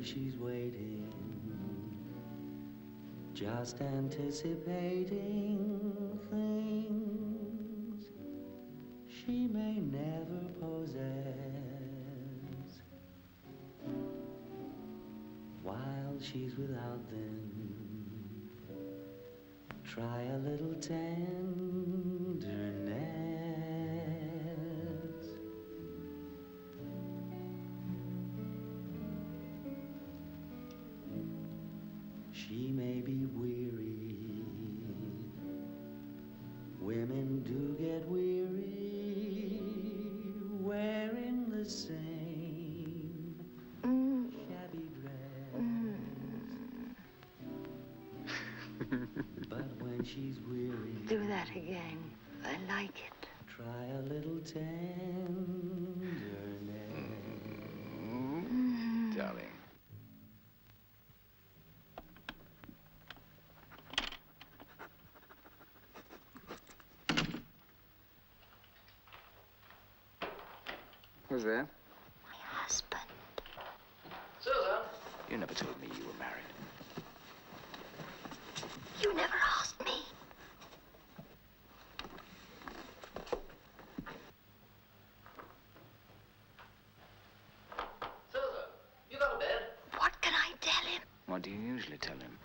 she's waiting, just anticipating things she may never possess. While she's without them, try a little tenderness. She may be weary. Women do get weary wearing the same shabby dress. But when she's weary, Do that again. I like it. try a little tenderness. Darling. Who's there? My husband. Susan! You never told me you were married. You never asked me. Susan, you got to bed? What can I tell him? What do you usually tell him?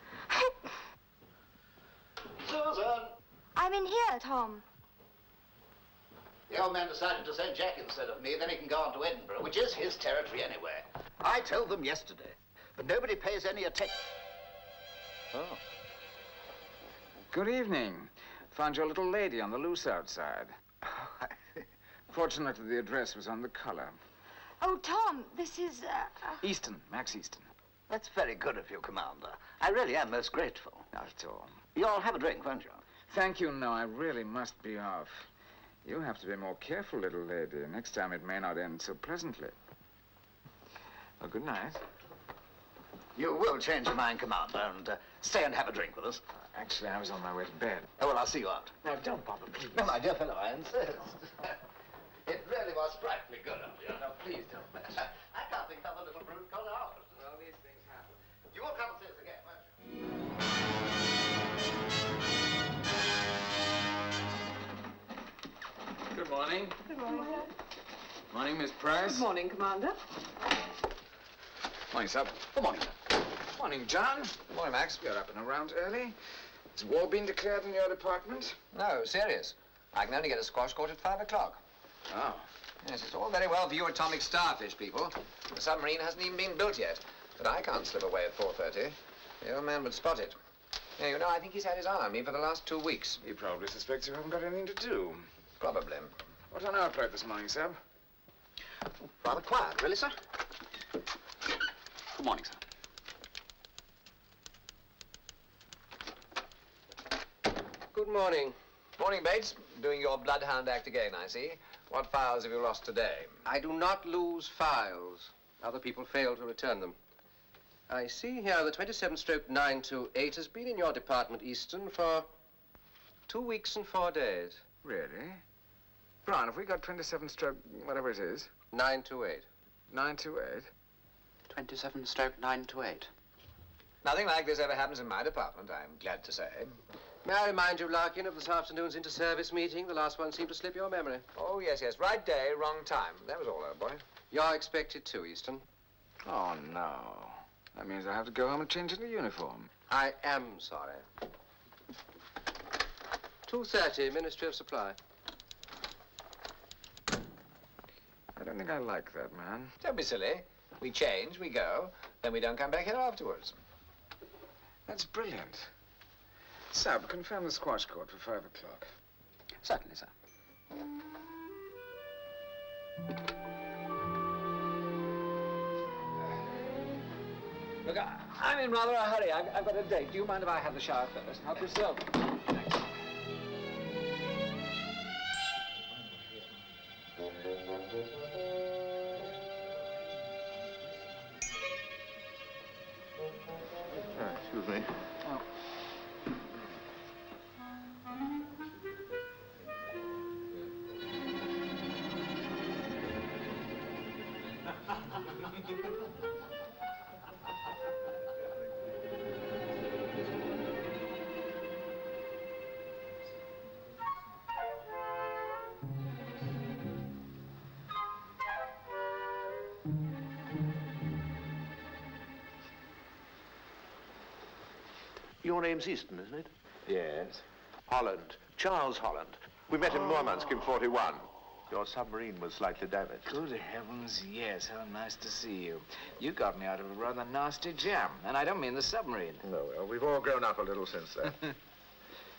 Susan! I'm in here, Tom. The old man decided to send Jack instead of me, then he can go on to Edinburgh, which is his territory anyway. I told them yesterday, but nobody pays any attention. Oh. Good evening. Found your little lady on the loose outside. Fortunately, the address was on the collar. Oh, Tom, this is, Easton, Max Easton. That's very good of you, Commander. I really am most grateful. Not at all. You'll have a drink, won't you? Thank you, no, I really must be off. You have to be more careful, little lady. Next time it may not end so pleasantly. Well, good night. You will change your mind, Commander, and stay and have a drink with us. Actually, I was on my way to bed. Oh, well, I'll see you out. Now, don't bother, please. No, my dear fellow, I insist. It really was frightfully good of you. No, please don't. I can't think of a little brute called ours. Well, these things happen. You will come and see us again, won't you? Good morning. Good morning. Morning, Miss Price. Good morning, Commander. Morning, sir. Good morning, sir. Morning, John. Good morning, Max. You're up and around early. Has war been declared in your department? No, serious. I can only get a squash court at 5 o'clock. Oh. Yes, it's all very well for you atomic starfish people. The submarine hasn't even been built yet. But I can't slip away at 4:30. The old man would spot it. Yeah, you know, I think he's had his eye on me for the last 2 weeks. He probably suspects you haven't got anything to do. Probably. What's on our plate this morning, sir? Rather quiet, really, sir? Good morning, sir. Good morning. Morning, Bates. Doing your bloodhound act again, I see. What files have you lost today? I do not lose files. Other people fail to return them. I see here the 27/928 has been in your department, Easton, for 2 weeks and 4 days. Really? Brian, have we got 27 stroke, whatever it is? 928. 928? 27/928. Nothing like this ever happens in my department, I'm glad to say. May I remind you, Larkin, of this afternoon's inter-service meeting? The last one seemed to slip your memory. Oh, yes, yes. Right day, wrong time. That was all, old boy. You're expected to, Easton. Oh, no. That means I have to go home and change into uniform. I am sorry. 2:30, Ministry of Supply. I don't think I like that, man. Don't be silly. We change, we go, then we don't come back here afterwards. That's brilliant. Sab, confirm the squash court for 5 o'clock. Certainly, sir. Look, I'm in rather a hurry. I've got a date. Do you mind if I have the shower first? Help yourself. Thanks. Excuse me. Oh. Your name's Easton, isn't it? Yes. Holland. Charles Holland. We met in Murmansk in 41. Your submarine was slightly damaged. Good heavens, yes. How nice to see you. You got me out of a rather nasty jam. And I don't mean the submarine. Oh, well, we've all grown up a little since then.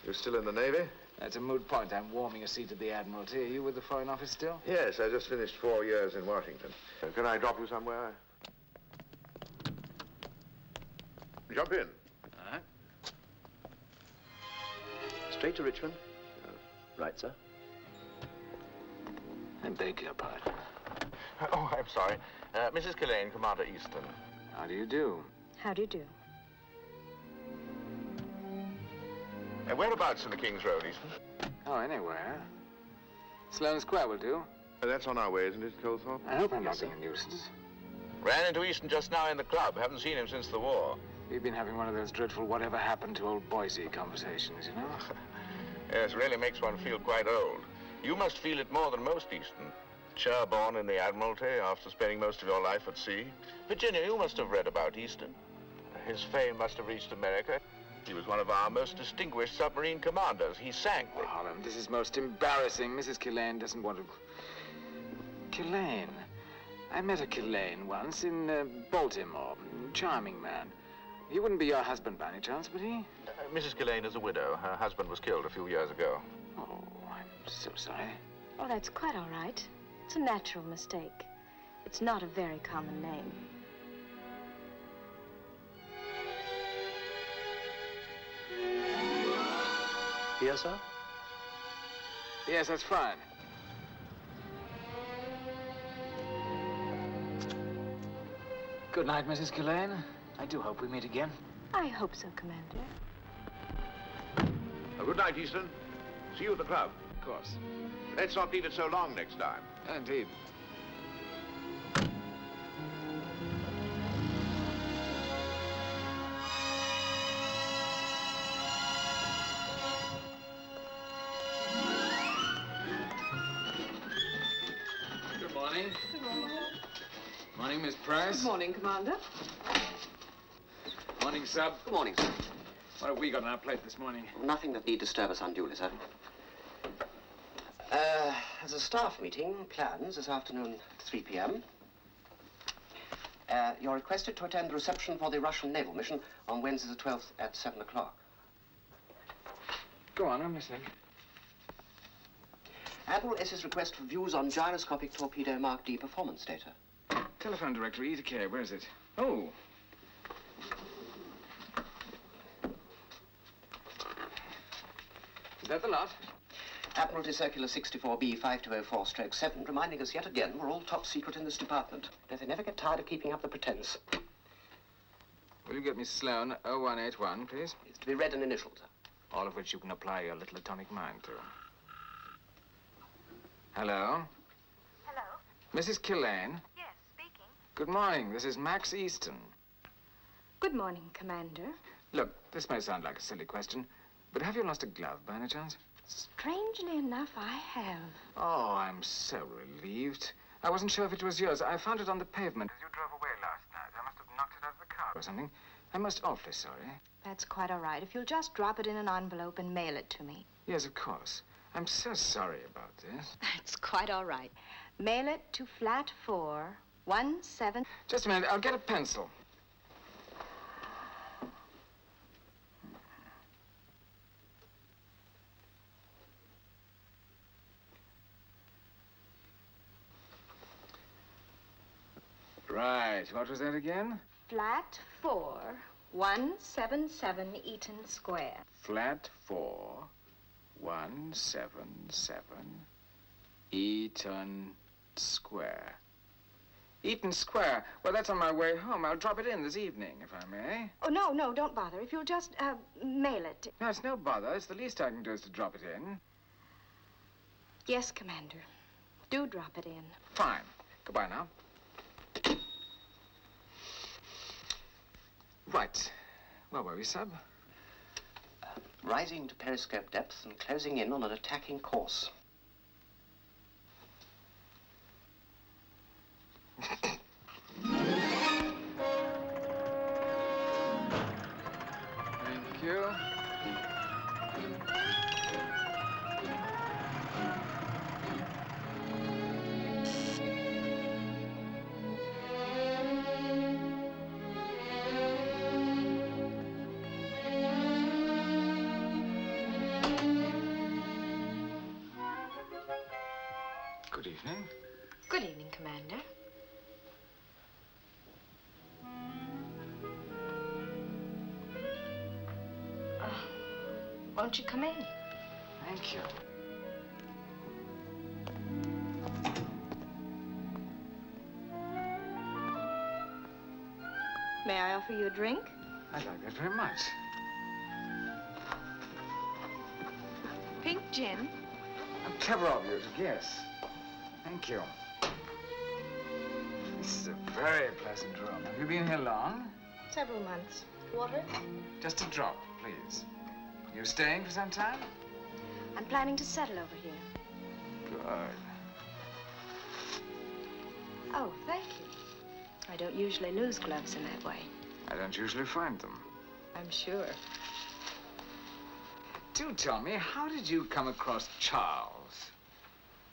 You're still in the Navy? That's a moot point. I'm warming a seat at the Admiralty. Are you with the Foreign Office still? Yes, I just finished 4 years in Washington. Can I drop you somewhere? Jump in. Uh-huh. Straight to Richmond? Right, sir. I beg your pardon. Oh, I'm sorry. Mrs. Killane, Commander Easton. How do you do? How do you do? Whereabouts in the King's Road, Easton? Oh, anywhere. Sloane Square will do. That's on our way, isn't it, Colthorpe? I hope I'm not being a nuisance. Ran into Easton just now in the club. Haven't seen him since the war. We've been having one of those dreadful whatever happened to old Boise conversations, you know? Yes, really makes one feel quite old. You must feel it more than most, Easton. Sherborne in the Admiralty after spending most of your life at sea. Virginia, you must have read about Easton. His fame must have reached America. He was one of our most distinguished submarine commanders. He sank the... Oh, Holland, this is most embarrassing. Mrs. Killane doesn't want to... Killane? I met a Killane once in Baltimore. Charming man. He wouldn't be your husband by any chance, would he? Mrs. Killane is a widow. Her husband was killed a few years ago. Oh, I'm so sorry. Oh, that's quite all right. It's a natural mistake. It's not a very common name. Here, sir? Yes, that's fine. Good night, Mrs. Killane. I do hope we meet again. I hope so, Commander. Good night, Easton. See you at the club. Of course. Let's not leave it so long next time. Indeed. Good morning. Good morning. Morning, Miss Price. Good morning, Commander. Morning, Sub. Good morning, sir. What have we got on our plate this morning? Nothing that need disturb us unduly, sir. There's a staff meeting, plans, this afternoon at 3 p.m. You're requested to attend the reception for the Russian naval mission on Wednesday the 12th at 7 o'clock. Go on, I'm listening. Admiral S.'s request for views on gyroscopic torpedo Mark D performance data. Telephone directory, E to K. Where is it? Oh. Is that the lot? Admiralty Circular 64B 5204/7, reminding us yet again we're all top secret in this department. That they never get tired of keeping up the pretense. Will you get me Sloane 0181, please? It's to be read in initials, sir. All of which you can apply your little atomic mind to. Hello? Hello? Mrs. Killane? Yes, speaking. Good morning. This is Max Easton. Good morning, Commander. Look, this may sound like a silly question, but have you lost a glove by any chance? Strangely enough, I have. Oh, I'm so relieved. I wasn't sure if it was yours. I found it on the pavement as you drove away last night. I must have knocked it out of the car or something. I'm most awfully sorry. That's quite all right. If you'll just drop it in an envelope and mail it to me. Yes, of course. I'm so sorry about this. That's quite all right. Mail it to flat 417... Just a minute. I'll get a pencil. Right. What was that again? Flat 4177 Eaton Square. Flat 4177 Eaton Square. Eaton Square? Well, that's on my way home. I'll drop it in this evening, if I may. Oh, no, don't bother. If you'll just, mail it. No, it's no bother. It's the least I can do is to drop it in. Yes, Commander. Do drop it in. Fine. Goodbye now. Right. Where were we, Sub? Rising to periscope depth and closing in on an attacking course. Thank you. Good evening. Good evening, Commander. Won't you come in? Thank you. May I offer you a drink? I'd like that very much. Pink gin. How clever of you to guess. Thank you. This is a very pleasant room. Have you been here long? Several months. Water? Just a drop, please. You staying for some time? I'm planning to settle over here. Good. Oh, thank you. I don't usually lose gloves in that way. I don't usually find them. I'm sure. Do tell me, how did you come across Charles?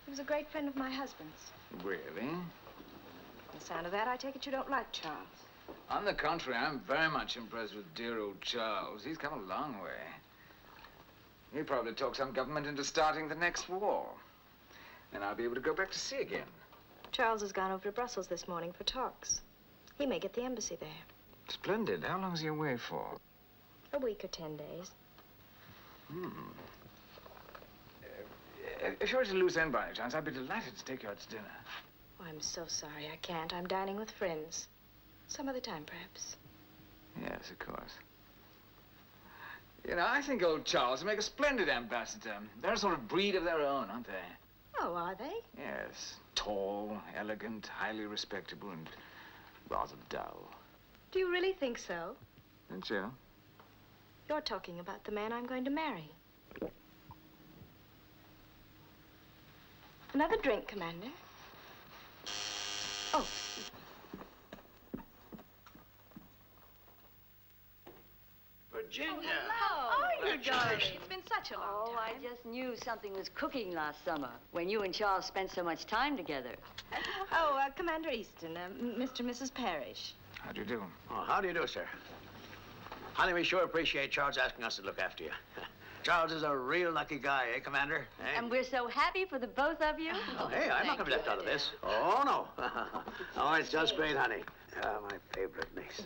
He was a great friend of my husband's. Really? From the sound of that, I take it you don't like Charles. On the contrary, I'm very much impressed with dear old Charles. He's come a long way. He'll probably talk some government into starting the next war. And I'll be able to go back to sea again. Charles has gone over to Brussels this morning for talks. He may get the embassy there. Splendid. How long's he away for? A week or 10 days. If you were to lose end by any chance, I'd be delighted to take you out to dinner. Oh, I'm so sorry I can't. I'm dining with friends. Some other time, perhaps. Yes, of course. You know, I think old Charles will make a splendid ambassador. They're a sort of breed of their own, aren't they? Oh, are they? Yes. Tall, elegant, highly respectable, and rather dull. Do you really think so? Don't you? You're talking about the man I'm going to marry. Another drink, Commander. Oh. Virginia. How are you, darling? It's been such a long Oh, I just knew something was cooking last summer when you and Charles spent so much time together. Oh, Commander Easton, Mr. and Mrs. Parrish. How do you do? Oh, how do you do, sir? Honey, we sure appreciate Charles asking us to look after you. Charles is a real lucky guy, eh, Commander? Eh? And we're so happy for the both of you. Oh, hey, I'm not going to be left out of this. Oh, no. Oh, it's just great, honey. Oh, my favorite niece.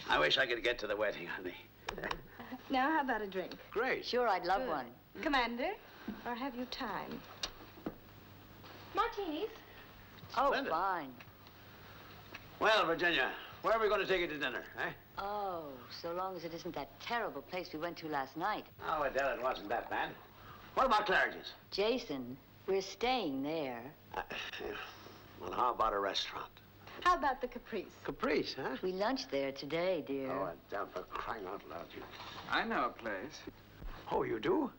I wish I could get to the wedding, honey. Now, how about a drink? Great. Sure, I'd love one. Commander, or have you time? Martinis. Oh, Splendid. fine. Well, Virginia, where are we going to take you to dinner, eh? Oh, so long as it isn't that terrible place we went to last night. Oh, Adele, it wasn't that bad. What about Claridge's? Jason, we're staying there. Well, how about a restaurant? How about the Caprice? Caprice, huh? We lunched there today, dear. Oh, Adele, for crying out loud, you... I know a place. Oh, you do?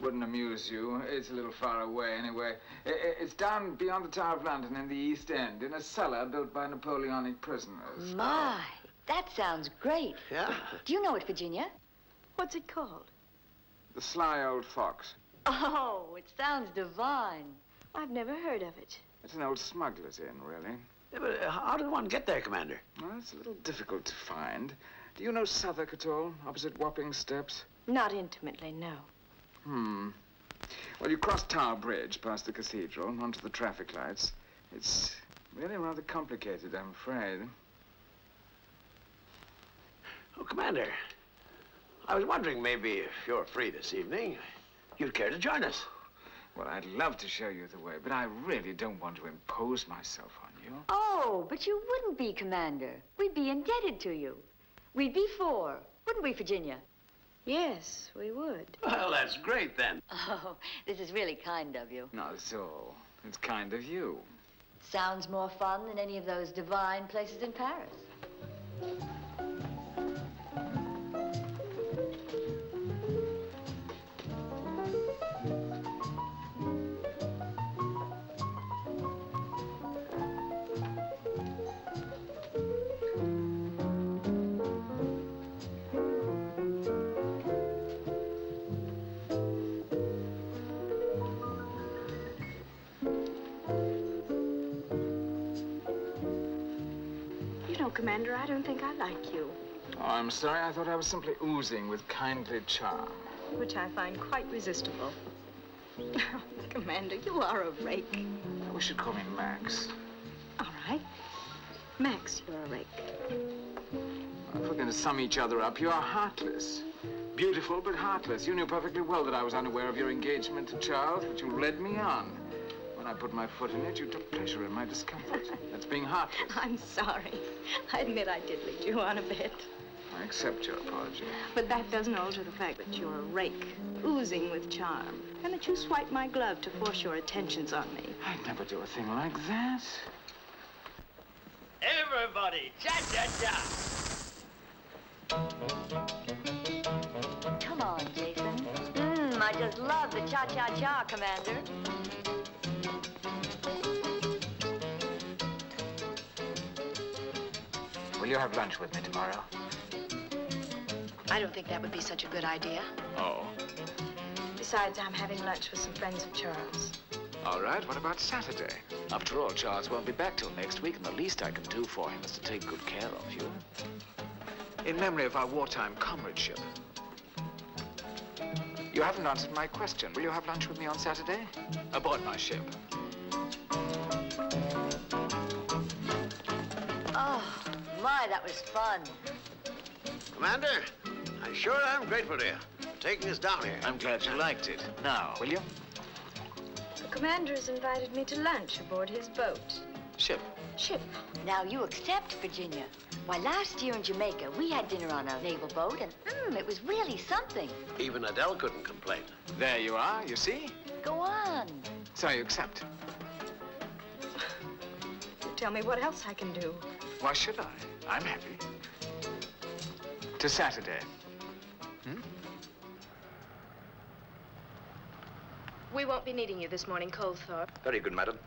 Wouldn't amuse you. It's a little far away, anyway. It's down beyond the Tower of London in the East End, in a cellar built by Napoleonic prisoners. My, that sounds great. Yeah? Do you know it, Virginia? What's it called? The Sly Old Fox. Oh, it sounds divine. I've never heard of it. It's an old smuggler's inn, really. Yeah, but how does one get there, Commander? Well, it's a little difficult to find. Do you know Southwark at all, opposite Wapping Steps? Not intimately, no. Well, you cross Tower Bridge past the cathedral onto the traffic lights. It's really rather complicated, I'm afraid. Oh, Commander, I was wondering maybe if you're free this evening, you'd care to join us. Well, I'd love to show you the way, but I really don't want to impose myself on you. Oh, but you wouldn't be, Commander. We'd be indebted to you. We'd be four, wouldn't we, Virginia? Yes, we would. Well, that's great, then. Oh, this is really kind of you. Not at all. It's kind of you. Sounds more fun than any of those divine places in Paris. No, Commander, I don't think I like you. Oh, I'm sorry. I thought I was simply oozing with kindly charm. Which I find quite resistible. Commander, you are a rake. I wish you'd call me Max. All right. Max, you're a rake. If we're going to sum each other up, you are heartless. Beautiful, but heartless. You knew perfectly well that I was unaware of your engagement to Charles, but you led me on. When I put my foot in it, you took pleasure in my discomfort. That's being heartless. I'm sorry. I admit I did lead you on a bit. I accept your apology. But that doesn't alter the fact that you're a rake, oozing with charm, and that you swiped my glove to force your attentions on me. I'd never do a thing like that. Everybody, cha-cha-cha! Come on, Jason. I just love the cha-cha-cha, Commander. Will you have lunch with me tomorrow? I don't think that would be such a good idea. Oh. Besides, I'm having lunch with some friends of Charles. All right, what about Saturday? After all, Charles won't be back till next week, and the least I can do for him is to take good care of you. In memory of our wartime comradeship. You haven't answered my question. Will you have lunch with me on Saturday? Aboard my ship. Oh, my, that was fun. Commander, I sure am grateful to you for taking us down here. I'm glad you liked it. Now, will you? The commander has invited me to lunch aboard his boat. Ship. Ship. Now you accept, Virginia. Why, last year in Jamaica, we had dinner on a naval boat, and it was really something. Even Adele couldn't complain. There you are, you see? Go on. So you accept. You tell me what else I can do. Why should I? I'm happy. To Saturday. We won't be needing you this morning, Colethorpe. Very good, madam.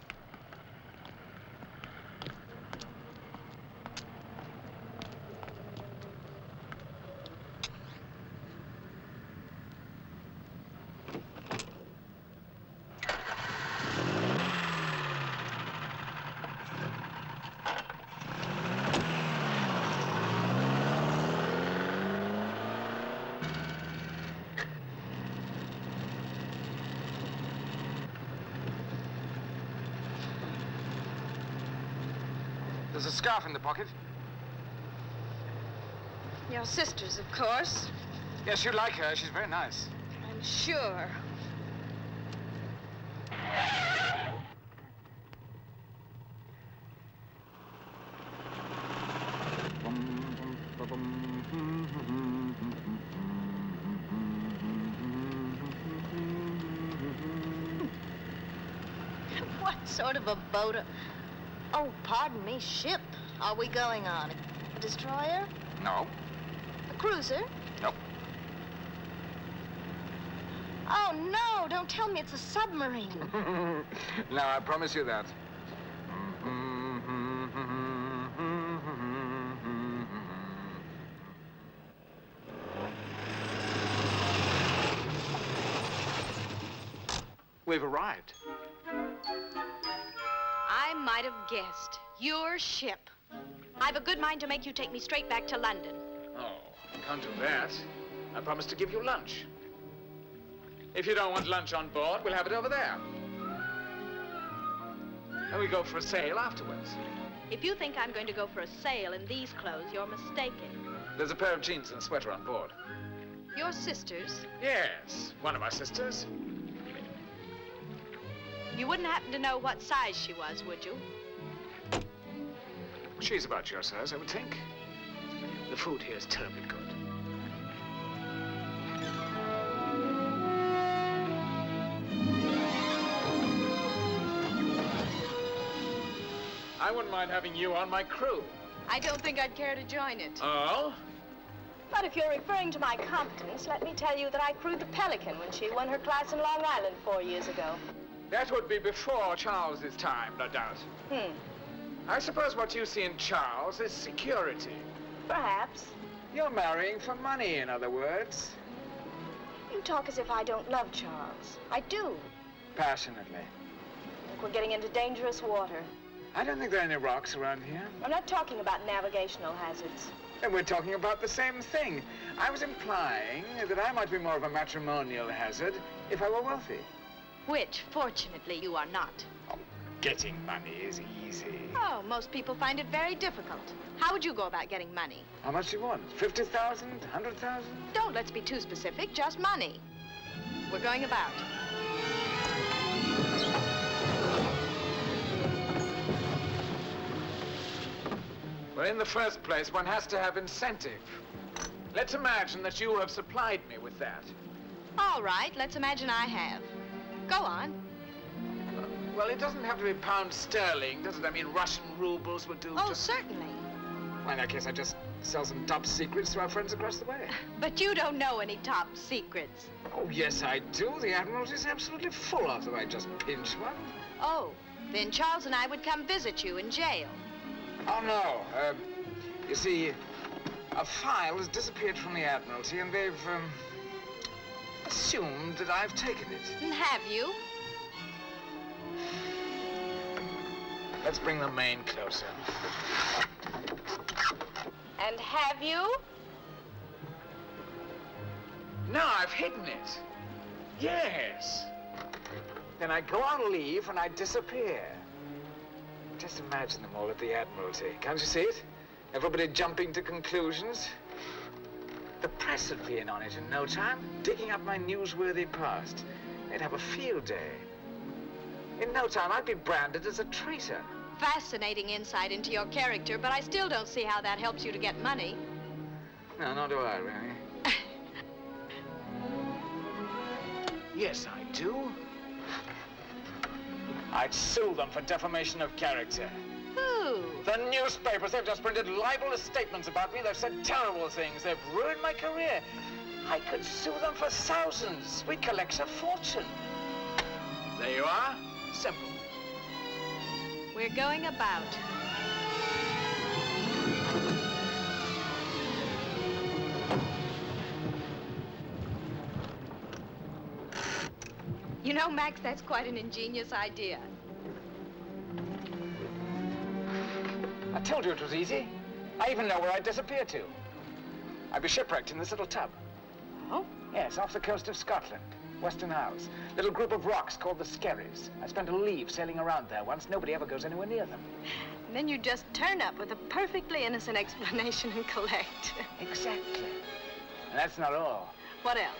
There's a scarf in the pocket. Your sister's, of course. Yes, you'd like her. She's very nice. I'm sure. What sort of a boat? Oh, pardon me, ship are we going on? A destroyer? No. A cruiser? No. Oh, no, don't tell me it's a submarine. No, I promise you that. We've arrived. I might have guessed. Your ship. I've a good mind to make you take me straight back to London. Oh, I can't do that. I promised to give you lunch. If you don't want lunch on board, we'll have it over there. And we go for a sail afterwards. If you think I'm going to go for a sail in these clothes, you're mistaken. There's a pair of jeans and a sweater on board. Your sister's? Yes, one of my sisters. You wouldn't happen to know what size she was, would you? She's about your size, I would think. The food here is terribly good. I wouldn't mind having you on my crew. I don't think I'd care to join it. Oh? But if you're referring to my competence, let me tell you that I crewed the Pelican when she won her class in Long Island 4 years ago. That would be before Charles's time, no doubt. I suppose what you see in Charles is security. Perhaps. You're marrying for money, in other words. You talk as if I don't love Charles. I do. Passionately. I think we're getting into dangerous water. I don't think there are any rocks around here. I'm not talking about navigational hazards. And we're talking about the same thing. I was implying that I might be more of a matrimonial hazard if I were wealthy. Which, fortunately, you are not. Oh, getting money is easy. Oh, most people find it very difficult. How would you go about getting money? How much do you want? 50,000? 100,000? Don't let's be too specific, just money. We're going about. Well, in the first place, one has to have incentive. Let's imagine that you have supplied me with that. All right, let's imagine I have. Go on. Well, it doesn't have to be pound sterling, does it? I mean, Russian rubles would do. Oh, certainly. Well, in that case, I just sell some top secrets to our friends across the way. But you don't know any top secrets. Oh, yes, I do. The Admiralty's absolutely full of them. I just pinch one. Oh, then Charles and I would come visit you in jail. Oh, no. You see, a file has disappeared from the Admiralty, and they've, assumed that I've taken it. And have you? Let's bring the main closer. And have you? No, I've hidden it. Yes. Then I go on leave and I disappear. Just imagine them all at the Admiralty. Can't you see it? Everybody jumping to conclusions. The press would be in on it in no time, digging up my newsworthy past. They'd have a field day. In no time, I'd be branded as a traitor. Fascinating insight into your character, but I still don't see how that helps you to get money. No, nor do I, really. Yes, I do. I'd sue them for defamation of character. Who? The newspapers, they've just printed libelous statements about me. They've said terrible things. They've ruined my career. I could sue them for thousands. We'd collect a fortune. There you are. Simple. We're going about. You know, Max, that's quite an ingenious idea. I told you it was easy. I even know where I'd disappear to. I'd be shipwrecked in this little tub. Oh? Yes, off the coast of Scotland. Western Isles. Little group of rocks called the Skerries. I spent a leave sailing around there once. Nobody ever goes anywhere near them. And then you just turn up with a perfectly innocent explanation and collect. Exactly. And that's not all. What else?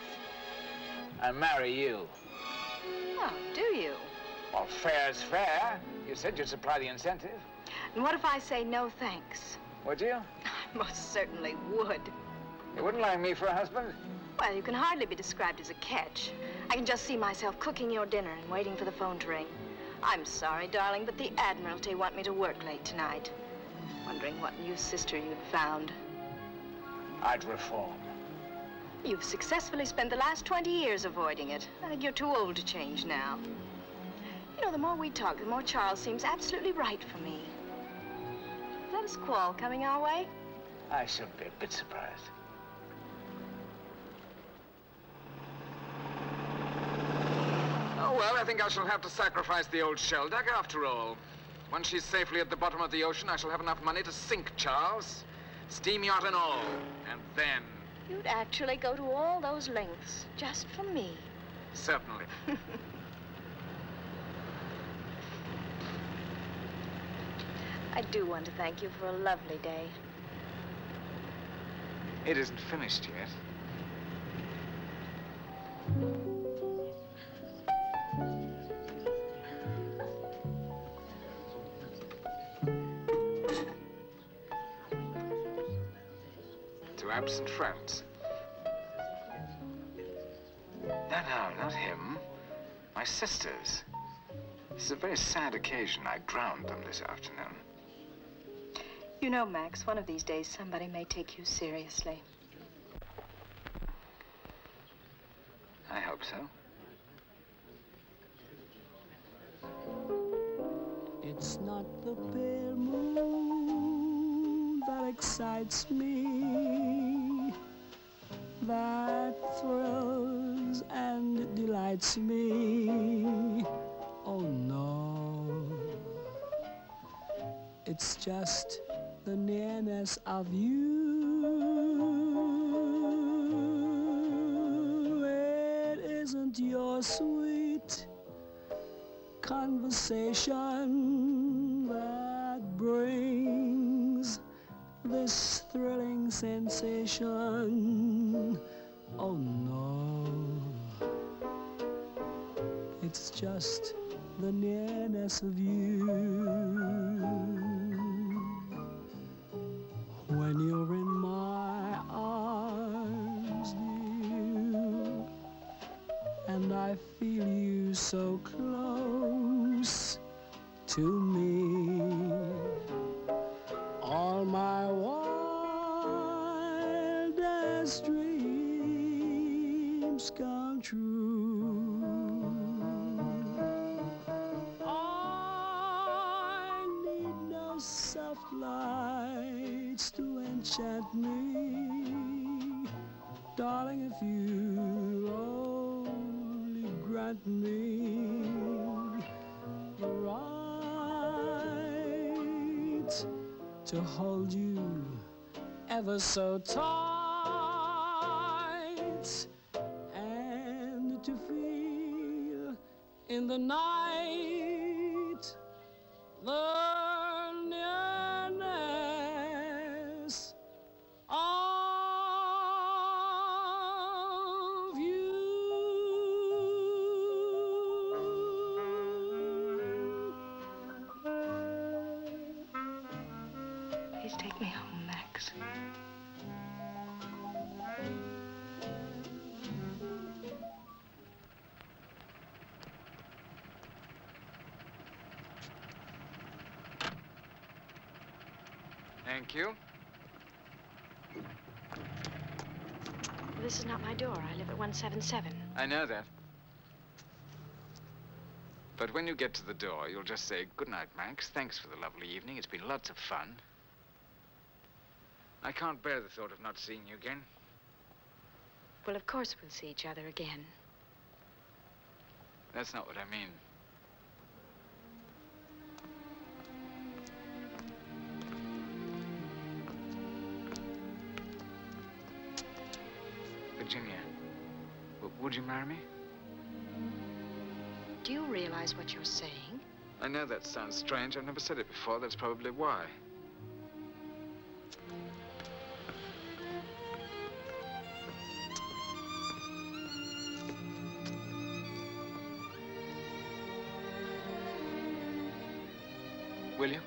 I marry you. Oh, do you? Well, fair's fair. You said you'd supply the incentive. And what if I say no thanks? Would you? I most certainly would. You wouldn't like me for a husband? Well, you can hardly be described as a catch. I can just see myself cooking your dinner and waiting for the phone to ring. I'm sorry, darling, but the Admiralty want me to work late tonight. Wondering what new sister you'd found. I'd reform. You've successfully spent the last 20 years avoiding it. I think you're too old to change now. You know, the more we talk, the more Charles seems absolutely right for me. Is that a squall coming our way? I should be a bit surprised. Oh, well, I think I shall have to sacrifice the old shell duck after all. Once she's safely at the bottom of the ocean, I shall have enough money to sink Charles. Steam yacht and all. And then... You'd actually go to all those lengths just for me. Certainly. I do want to thank you for a lovely day. It isn't finished yet. To absent friends. No, not him. My sisters. This is a very sad occasion. I drowned them this afternoon. You know, Max, one of these days somebody may take you seriously. I hope so. It's not the pale moon that excites me, that thrills and delights me. Oh no, It's just the nearness of you. It isn't your sweet conversation that brings this thrilling sensation. Oh no, it's just the nearness of you. When you're in my arms, dear, and I feel you so close to me, all my wildest dreams come true. I need no soft lights to enchant me, darling, if you only grant me the right to hold you ever so tight, and to feel in the night the nearness of you. Please take me home, Max. Thank you. This is not my door. I live at 177. I know that. But when you get to the door, you'll just say, "Good night, Max. Thanks for the lovely evening. It's been lots of fun. I can't bear the thought of not seeing you again." Well, of course we'll see each other again. That's not what I mean. Virginia, would you marry me? Do you realize what you're saying? I know that sounds strange. I've never said it before. That's probably why. Will you?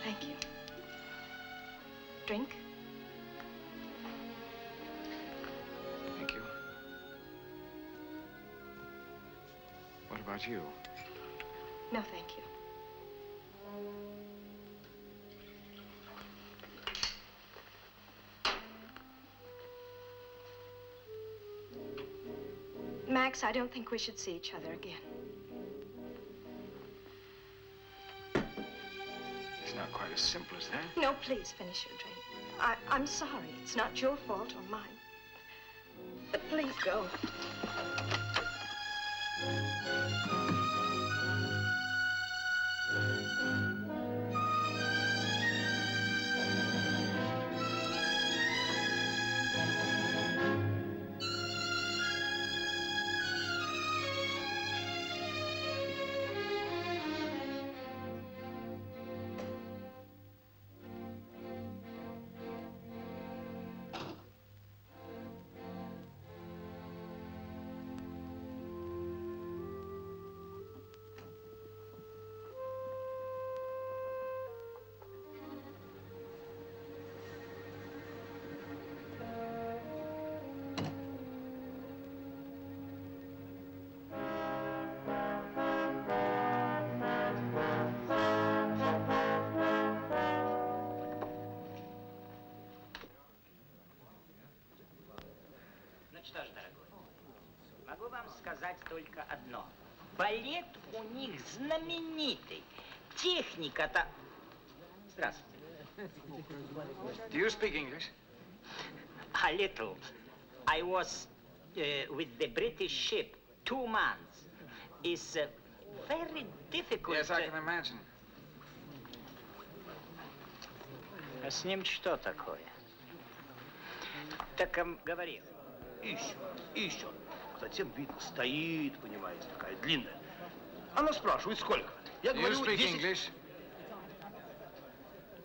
Thank you. Drink? Thank you. What about you? No, thank you. Max, I don't think we should see each other again. It's not quite as simple as that. No, please finish your drink. I'm sorry. It's not your fault or mine. But please go. что ж, дорогой, могу вам сказать только одно. Балет у них знаменитый. Техника-то... Здравствуйте. Do you speak English? A little. I was with the British ship 2 months. It's very difficult. Yes, I can imagine. А с ним что такое? Так говорил. Ищет. Затем, видно, стоит, понимаете, такая длинная. Она спрашивает, сколько? Я Do you говорю, speak 10. English?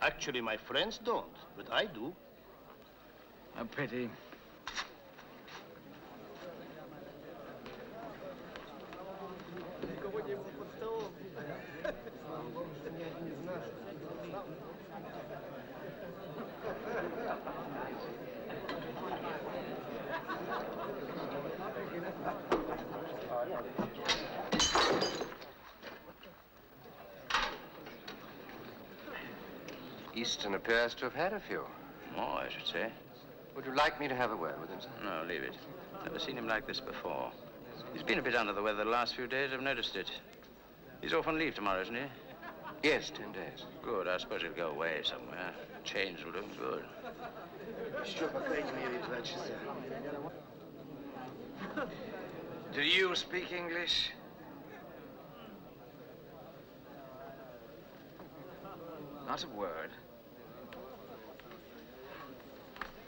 Actually, my friends don't, but I do. A pity. Easton appears to have had a few. More, I should say. Would you like me to have a word with him, sir? No, leave it. Never seen him like this before. He's been a bit under the weather the last few days, I've noticed it. He's off on leave tomorrow, isn't he? Yes, 10 days. Good, I suppose he'll go away somewhere. Change will do him good. Еще, по крайней мере, 2 часа. Do you speak English? Not a word.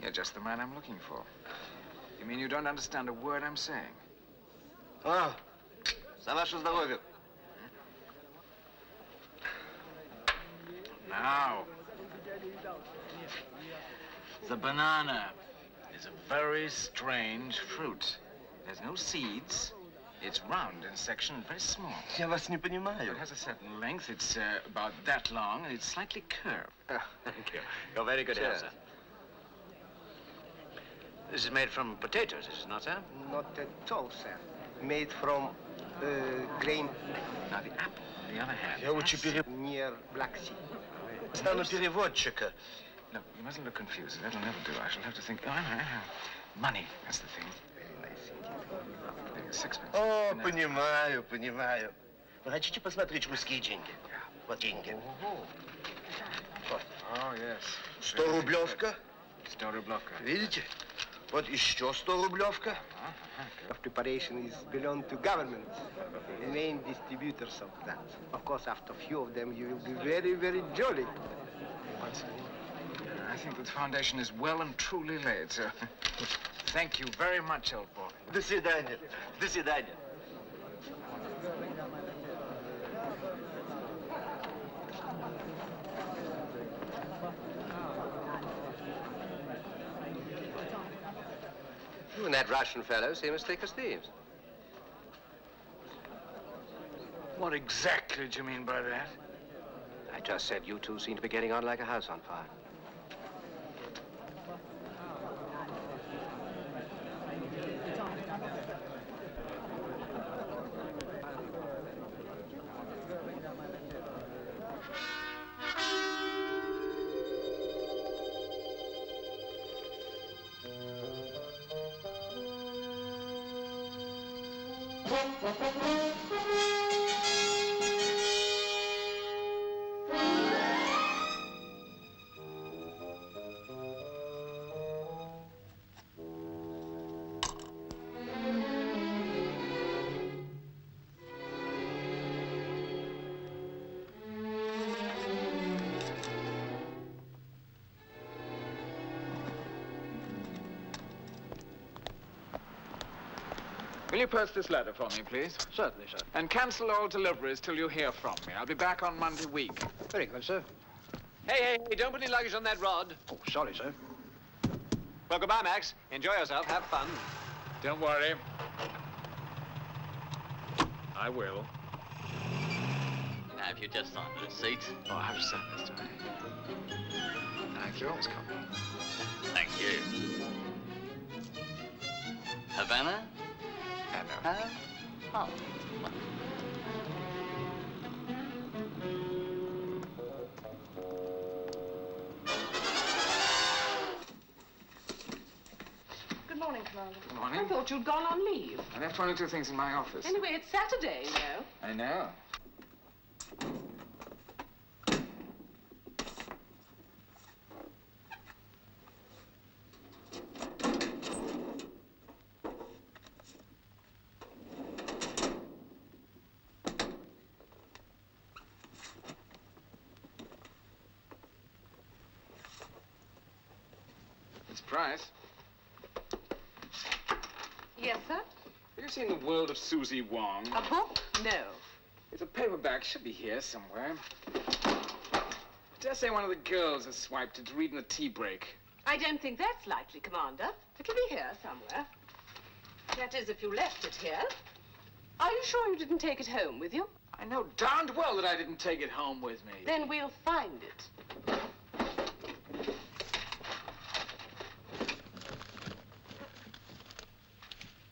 You're just the man I'm looking for. You mean you don't understand a word I'm saying? А, за ваше здоровье. Now. The banana is a very strange fruit. There's no seeds. It's round in section and very small. Я вас не понимаю. It has a certain length. It's about that long, and it's slightly curved. Thank you. You're very good, Cheers. sir. This is made from potatoes, is it not, sir? Not at all, sir. Made from grain Now, the apple, on the other hand, Я лучше near Black Sea. стану переводчика. No, you mustn't look confused. That'll never do. I shall have to think. Oh, I know. Money, that's the thing. Sixpence. О, понимаю. Вы хотите посмотреть русские деньги? Вот деньги. Oh, yes. 100-рублевка. 100-рублевка. Видите? Вот еще 100-рублевка. Of preparation is belong to government, the main distributors of that. Of course, after a few of them, you will be very, very jolly. I think that the foundation is well and truly laid, sir. Thank you very much, old boy. До свидания. До свидания. You and that Russian fellow seem as thick as thieves. What exactly do you mean by that? I just said you two seem to be getting on like a house on fire. Will you post this letter for me, please? Certainly, sir. And cancel all deliveries till you hear from me. I'll be back on Monday week. Very good, sir. Hey, don't put any luggage on that rod. Oh, sorry, sir. Well, goodbye, Max. Enjoy yourself. Have fun. Don't worry. I will. Now, if you just sign the receipt. Oh, I have sent this to me. Thank you. Always come. Thank you. Havana? Hello. Oh. Good morning, Commander. Commander. Good morning. I thought you'd gone on leave. I left one or two things in my office. Anyway, it's Saturday, you know. I know. Miss Price, Yes, sir? have you seen The World of Susie Wong? A book? No. It's a paperback. Should be here somewhere. I dare say one of the girls has swiped it to read in the tea break. I don't think that's likely, Commander. It'll be here somewhere. That is, if you left it here. Are you sure you didn't take it home with you? I know darned well that I didn't take it home with me. Then we'll find it.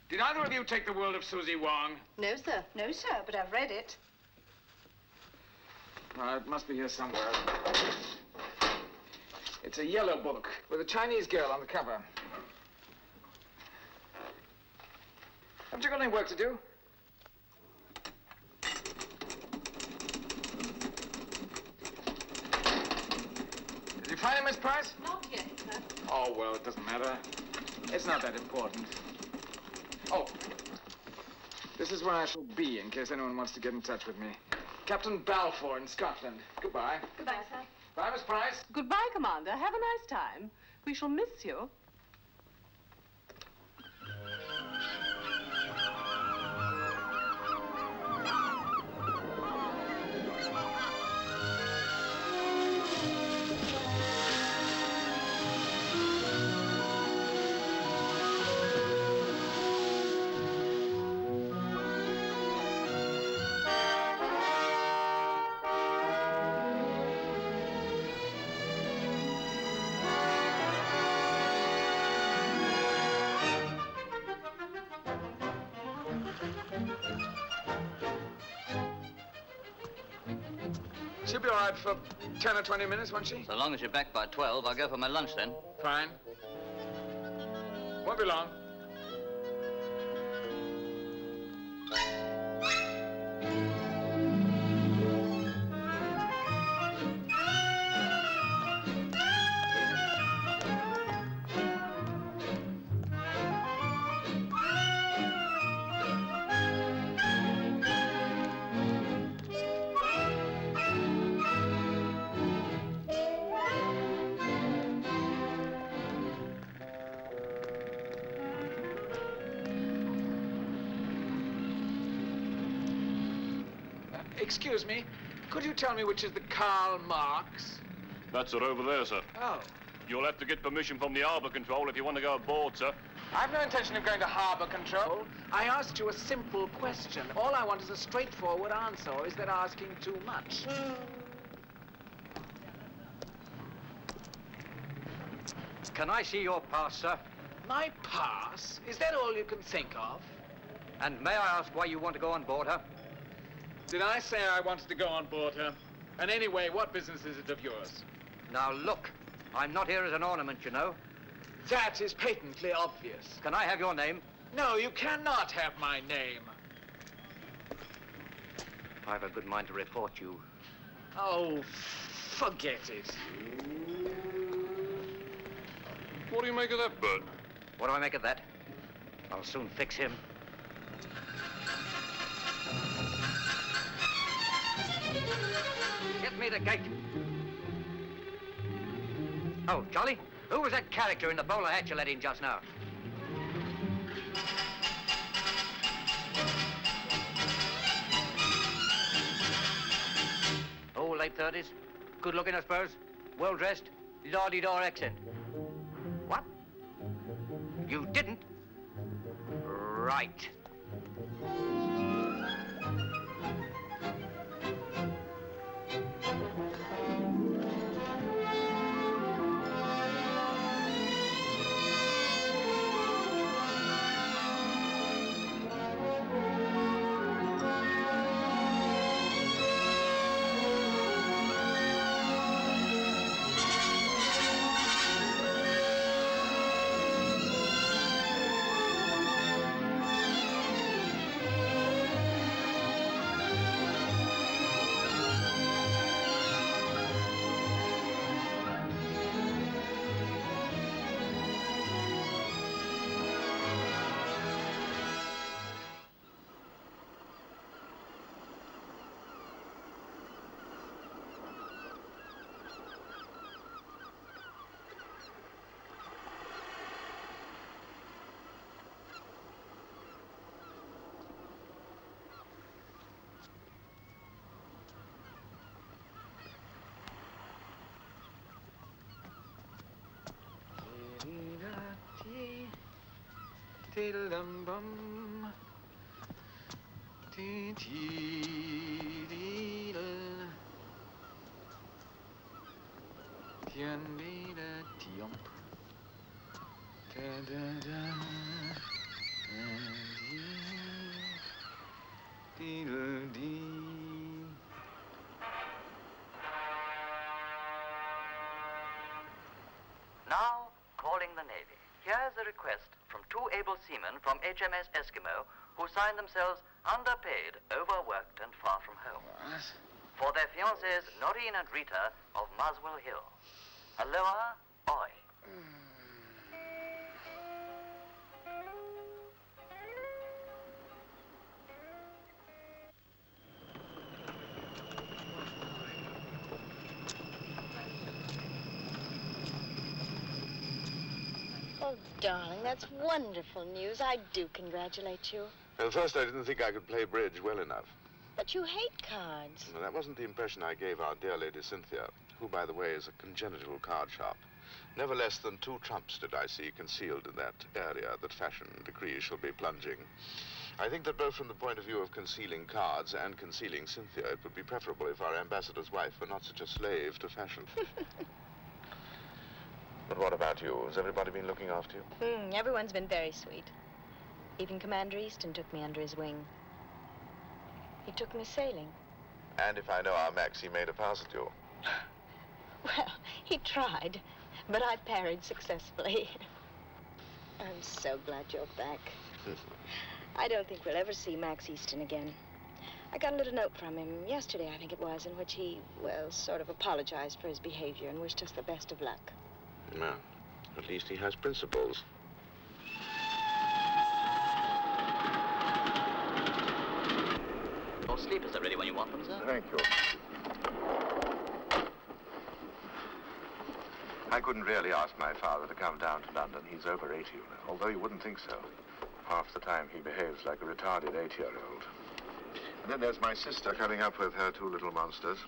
Did either of you take The World of Susie Wong? No, sir. No, sir, but I've read it. It must be here somewhere. It's a yellow book with a Chinese girl on the cover. Haven't you got any work to do? Did you find it, Miss Price? Not yet, sir. Oh, well, it doesn't matter. It's not that important. Oh, this is where I shall be in case anyone wants to get in touch with me. Captain Balfour in Scotland. Goodbye. Goodbye, sir. Bye, Miss Price. Goodbye, Commander. Have a nice time. We shall miss you. She'll be all right for 10 or 20 minutes, won't she? So long as you're back by 12, I'll go for my lunch then. Fine. Won't be long. Excuse me, could you tell me which is the Karl Marx? That's it over there, sir. Oh. You'll have to get permission from the Harbour Control if you want to go aboard, sir. I've no intention of going to Harbour Control. I asked you a simple question. All I want is a straightforward answer, or is that asking too much? Can I see your pass, sir? My pass? Is that all you can think of? And may I ask why you want to go on board her? Did I say I wanted to go on board her? And anyway, what business is it of yours? Now, look, I'm not here as an ornament, you know. That is patently obvious. Can I have your name? No, you cannot have my name. I've a good mind to report you. Oh, forget it. What do you make of that, Bert? What do I make of that? I'll soon fix him. Get me the gate. Oh, Jolly, who was that character in the bowler hat you let in just now? Oh, late 30s. Good looking, I suppose. Well dressed. La-di-da accent. What? You didn't? Right. Dee-dee-dum-bum. Dee-dee-dee-dee. Dee-dee-dee-dee-dum. Da-da-da. Dee-dee-dee. Now, calling the Navy. Here's a request from 2 able seamen from HMS Eskimo who signed themselves underpaid, overworked, and far from home. What? For their fiancées, Noreen and Rita of Muswell Hill. Aloha, Oi. Oh, darling, that's wonderful news. I do congratulate you. At first, I didn't think I could play bridge well enough. But you hate cards. No, that wasn't the impression I gave our dear Lady Cynthia, who, by the way, is a congenital card sharp. Never less than 2 trumps did I see concealed in that area that fashion decrees shall be plunging. I think that both from the point of view of concealing cards and concealing Cynthia, it would be preferable if our ambassador's wife were not such a slave to fashion. But what about you? Has everybody been looking after you? Everyone's been very sweet. Even Commander Easton took me under his wing. He took me sailing. And if I know our Max, he made a pass at you. Well, he tried, but I parried successfully. I'm so glad you're back. I don't think we'll ever see Max Easton again. I got a little note from him yesterday, I think it was, in which he, well, sort of apologized for his behavior and wished us the best of luck. No, at least he has principles. Your sleepers are ready when you want them, sir. Thank you. I couldn't really ask my father to come down to London. He's over 80, you know, although you wouldn't think so. Half the time he behaves like a retarded 8-year-old. And then there's my sister coming up with her 2 little monsters.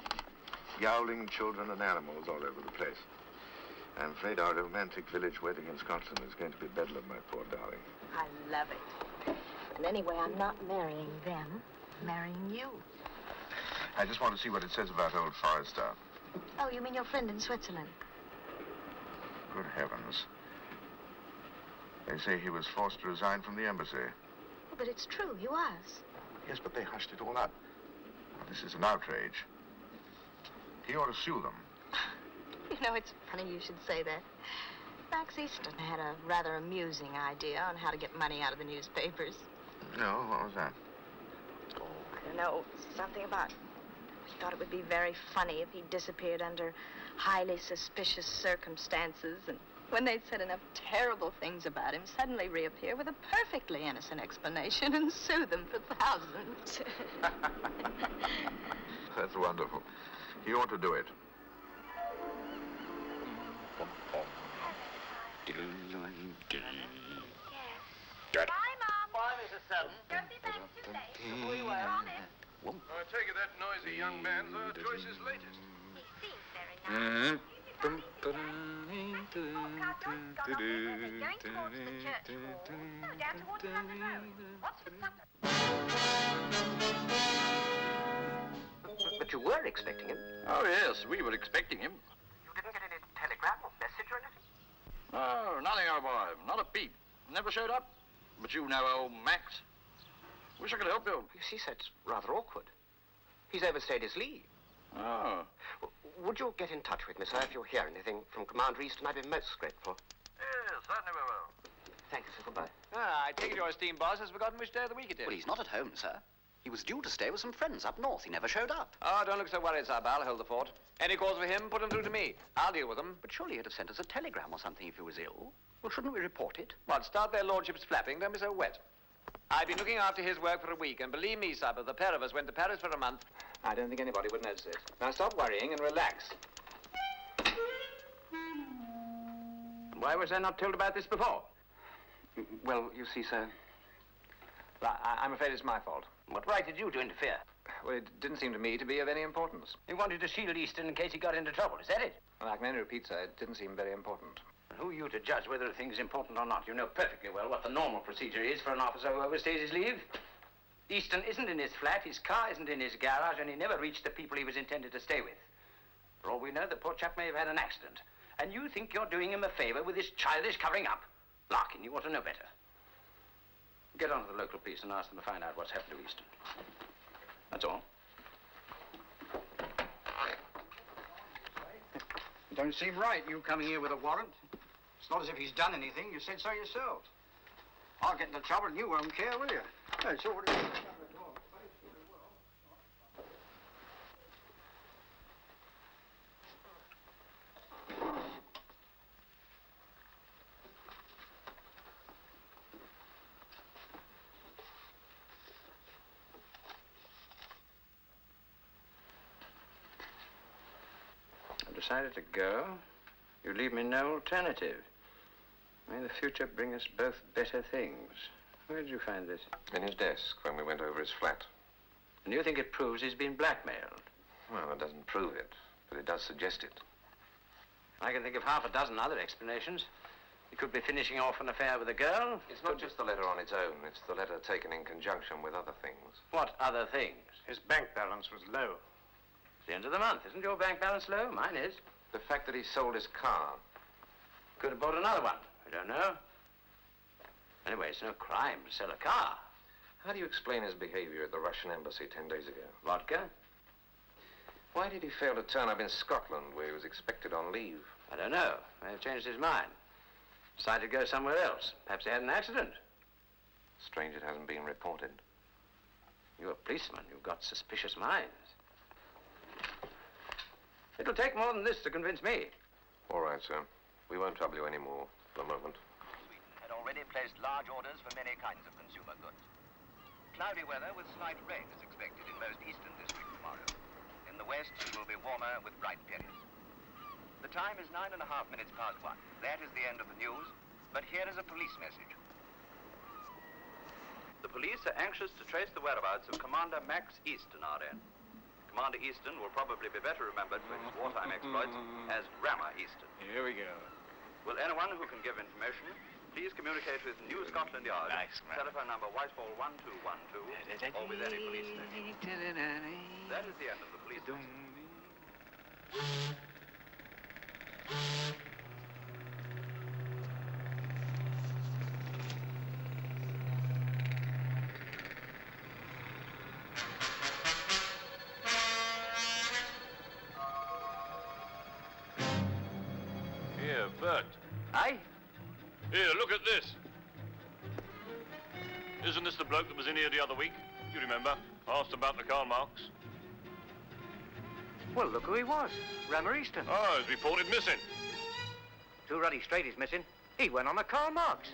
Yowling children and animals all over the place. I'm afraid our romantic village wedding in Scotland is going to be bedlam, my poor darling. I love it. And anyway, I'm not marrying them. I'm marrying you. I just want to see what it says about old Forrester. Oh, you mean your friend in Switzerland? Good heavens. They say he was forced to resign from the embassy. Oh, but it's true, he was. Yes, but they hushed it all up. Well, this is an outrage. He ought to sue them. You know, it's funny you should say that. Max Easton had a rather amusing idea on how to get money out of the newspapers. No, what was that? Oh, I don't know. Something about... He thought it would be very funny if he disappeared under highly suspicious circumstances, and when they'd said enough terrible things about him, suddenly reappear with a perfectly innocent explanation and sue them for thousands. That's wonderful. He ought to do it. Bye, Mom. Bye, Mrs. Sutton. Don't be back too late. Before you are. I take it that noisy young man's our choice's latest. He seems very nice. Going towards the church hall. No, down towards London Road. What's for supper? But you were expecting him. Oh, yes, we were expecting him. You didn't get any telegram or message or anything? Oh, nothing, old boy. Not a peep. Never showed up. But you know old Max. Wish I could help you. You see, sir, it's rather awkward. He's overstayed his leave. Oh. Would you get in touch with me, sir, if you hear anything from Commander Easton? I'd be most grateful. Yes, certainly we will. Thank you, sir. Goodbye. I take it your esteemed boss has forgotten which day of the week it is. Well, he's not at home, sir. He was due to stay with some friends up north. He never showed up. Oh, don't look so worried, sir. I'll hold the fort. Any calls for him, put them through to me. I'll deal with them. But surely he'd have sent us a telegram or something if he was ill. Well, shouldn't we report it? What, start their lordships flapping? Don't be so wet. I've been looking after his work for a week, and believe me, sir, if the pair of us went to Paris for a month, I don't think anybody would notice it. Now stop worrying and relax. Why was I not told about this before? Well, you see, sir... Well, I'm afraid it's my fault. What right did you to interfere? Well, it didn't seem to me to be of any importance. You wanted to shield Easton in case he got into trouble, is that it? Well, I can only repeat, sir, it didn't seem very important. And who are you to judge whether a thing is important or not? You know perfectly well what the normal procedure is for an officer who overstays his leave. Easton isn't in his flat, his car isn't in his garage, and he never reached the people he was intended to stay with. For all we know, the poor chap may have had an accident. And you think you're doing him a favor with this childish covering up? Larkin, you ought to know better. Get on to the local police and ask them to find out what's happened to Easton. That's all. It don't seem right, you coming here with a warrant. It's not as if he's done anything. You said so yourself. I'll get into trouble and you won't care, will you? It's already... I've decided to go. You leave me no alternative. May the future bring us both better things. Where did you find this? In his desk, when we went over his flat. And you think it proves he's been blackmailed? Well, it doesn't prove it, but it does suggest it. I can think of half a dozen other explanations. He could be finishing off an affair with a girl. It's not just the letter on its own. It's the letter taken in conjunction with other things. What other things? His bank balance was low. It's the end of the month. Isn't your bank balance low? Mine is. The fact that he sold his car. Could have bought another one. I don't know. Anyway, it's no crime to sell a car. How do you explain his behavior at the Russian embassy 10 days ago? Vodka? Why did he fail to turn up in Scotland, where he was expected on leave? I don't know. May have changed his mind. Decided to go somewhere else. Perhaps he had an accident. Strange it hasn't been reported. You're a policeman. You've got suspicious minds. It'll take more than this to convince me. All right, sir. We won't trouble you any more for the moment. Sweden had already placed large orders for many kinds of consumer goods. Cloudy weather with slight rain is expected in most eastern districts tomorrow. In the west, it will be warmer with bright periods. The time is 9.5 minutes past 1. That is the end of the news, but here is a police message. The police are anxious to trace the whereabouts of Commander Max Easton, RN. Commander Easton will probably be better remembered for his wartime exploits as Rammer Easton. Here we go. Will anyone who can give information please communicate with New Scotland Yard? Nice, man. Telephone number Whitehall 1212 or with any police station. That is the end of the police station. Here, Bert. Aye? Here, look at this. Isn't this the bloke that was in here the other week? You remember? Asked about the Karl Marx. Well, look who he was. Rammer Easton. Oh, he's reported missing. Too ruddy straight he's missing. He went on the Karl Marx.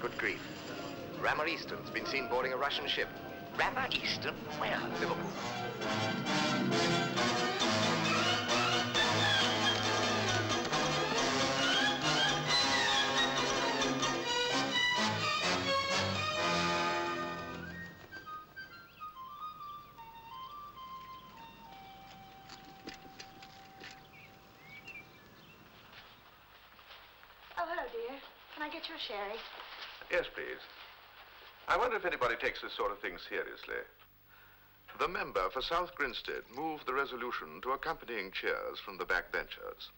Good grief. Rammer Easton's been seen boarding a Russian ship. Rammer Easton? Where? Liverpool. Oh, hello, dear. Can I get your sherry? Yes, please. I wonder if anybody takes this sort of thing seriously. The member for South Grinstead moved the resolution to accompanying cheers from the backbenchers.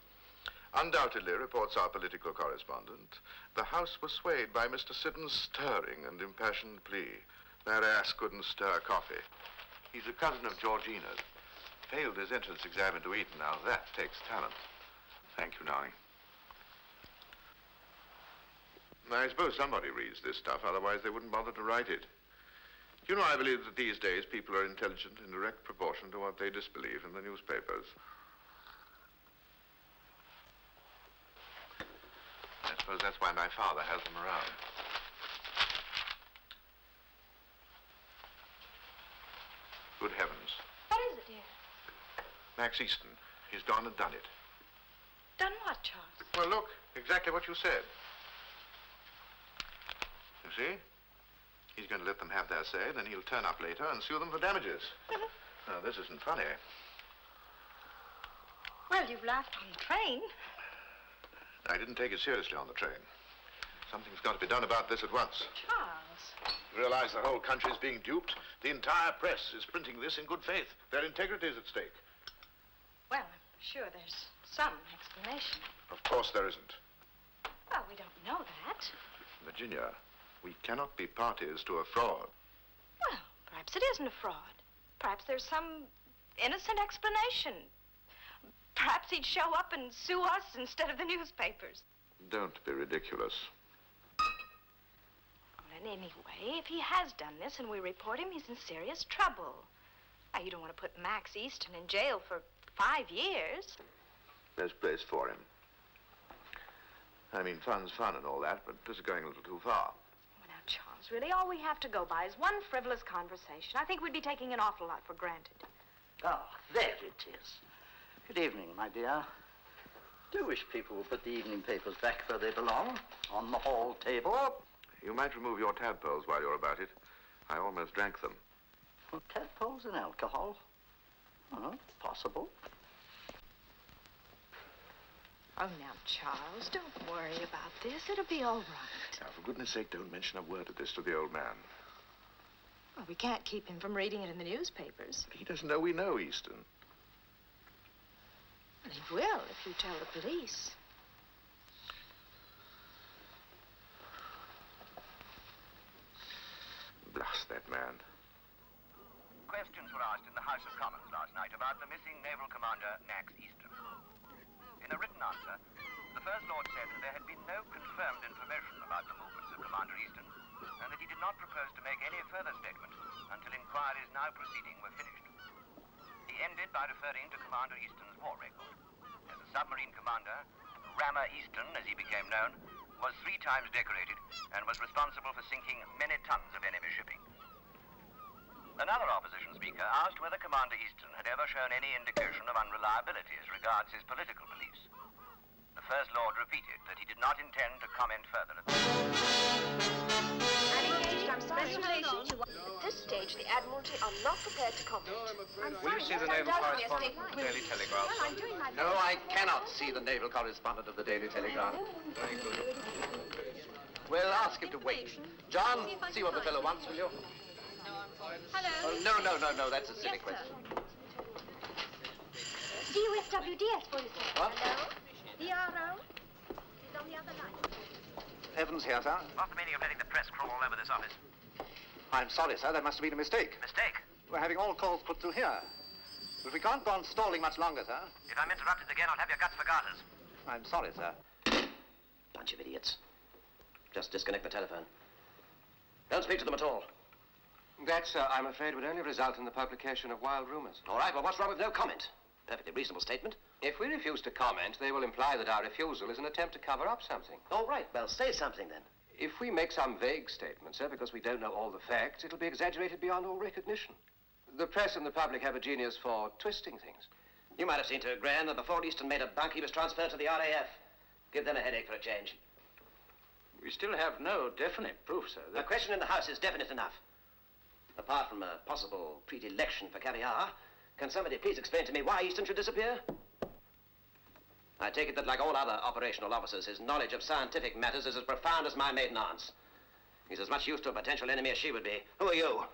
Undoubtedly, reports our political correspondent, the House was swayed by Mr. Siddon's stirring and impassioned plea. Their ass couldn't stir coffee. He's a cousin of Georgina's. Failed his entrance exam into Eton. Now that takes talent. Thank you, darling. I suppose somebody reads this stuff, otherwise they wouldn't bother to write it. You know, I believe that these days people are intelligent in direct proportion to what they disbelieve in the newspapers. I suppose that's why my father has them around. Good heavens. What is it, dear? Max Easton. He's gone and done it. Done what, Charles? Well, look, exactly what you said. You see? He's going to let them have their say, then he'll turn up later and sue them for damages. Now, this isn't funny. Well, you've laughed on the train. I didn't take it seriously on the train. Something's got to be done about this at once. Charles. Realize the whole country is being duped. The entire press is printing this in good faith. Their integrity is at stake. Well, I'm sure there's some explanation. Of course there isn't. Well, we don't know that. Virginia, we cannot be parties to a fraud. Well, perhaps it isn't a fraud. Perhaps there's some innocent explanation. Perhaps he'd show up and sue us instead of the newspapers. Don't be ridiculous. Well, and anyway, if he has done this and we report him, he's in serious trouble. Now, you don't want to put Max Easton in jail for 5 years. There's place for him. I mean, fun's fun and all that, but this is going a little too far. Well, now, Charles, really, all we have to go by is one frivolous conversation. I think we'd be taking an awful lot for granted. Oh, there it is. Good evening, my dear. Do wish people would put the evening papers back where they belong, on the hall table. You might remove your tadpoles while you're about it. I almost drank them. Well, tadpoles and alcohol? Oh, possible. Oh, now, Charles, don't worry about this. It'll be all right. Now, for goodness sake, don't mention a word of this to the old man. Well, we can't keep him from reading it in the newspapers. He doesn't know we know Easton. Well, he will if you tell the police. Blast that man. Questions were asked in the House of Commons last night about the missing Naval Commander Max Easton. In a written answer, the First Lord said that there had been no confirmed information about the movements of Commander Easton, and that he did not propose to make any further statement until inquiries now proceeding were finished. He ended by referring to Commander Easton's war record. As a submarine commander, Rammer Easton, as he became known, was 3 times decorated and was responsible for sinking many tons of enemy shipping. Another opposition speaker asked whether Commander Easton had ever shown any indication of unreliability as regards his political beliefs. The First Lord repeated that he did not intend to comment further at this At this stage, the Admiralty are not prepared to comment. Will you see the naval correspondent of the Daily Telegraph? Well, I'm doing my best. No, I cannot see the naval correspondent of the Daily Telegraph. Very good. Well, ask him to wait. John, see what the fellow wants, will you? Hello. Oh, no, that's a silly question. DUSWDS, for instance. What? Hello? DRO? He's on the other line. Evans here, sir. What's the meaning of letting the press crawl all over this office? I'm sorry, sir. There must have been a mistake. Mistake? We're having all calls put through here. But we can't go on stalling much longer, sir. If I'm interrupted again, I'll have your guts for garters. I'm sorry, sir. Bunch of idiots. Just disconnect the telephone. Don't speak to them at all. That, sir, I'm afraid would only result in the publication of wild rumors. All right, well, what's wrong with no comment? Perfectly reasonable statement. If we refuse to comment, they will imply that our refusal is an attempt to cover up something. All right, well, say something then. If we make some vague statement, sir, because we don't know all the facts, it'll be exaggerated beyond all recognition. The press and the public have a genius for twisting things. You might have seen to Graham that before Easton made a bunk, he was transferred to the RAF. Give them a headache for a change. We still have no definite proof, sir. The question in the House is definite enough. Apart from a possible predilection for caviar, can somebody please explain to me why Easton should disappear? I take it that, like all other operational officers, his knowledge of scientific matters is as profound as my maiden aunt's. He's as much use to a potential enemy as she would be. Who are you?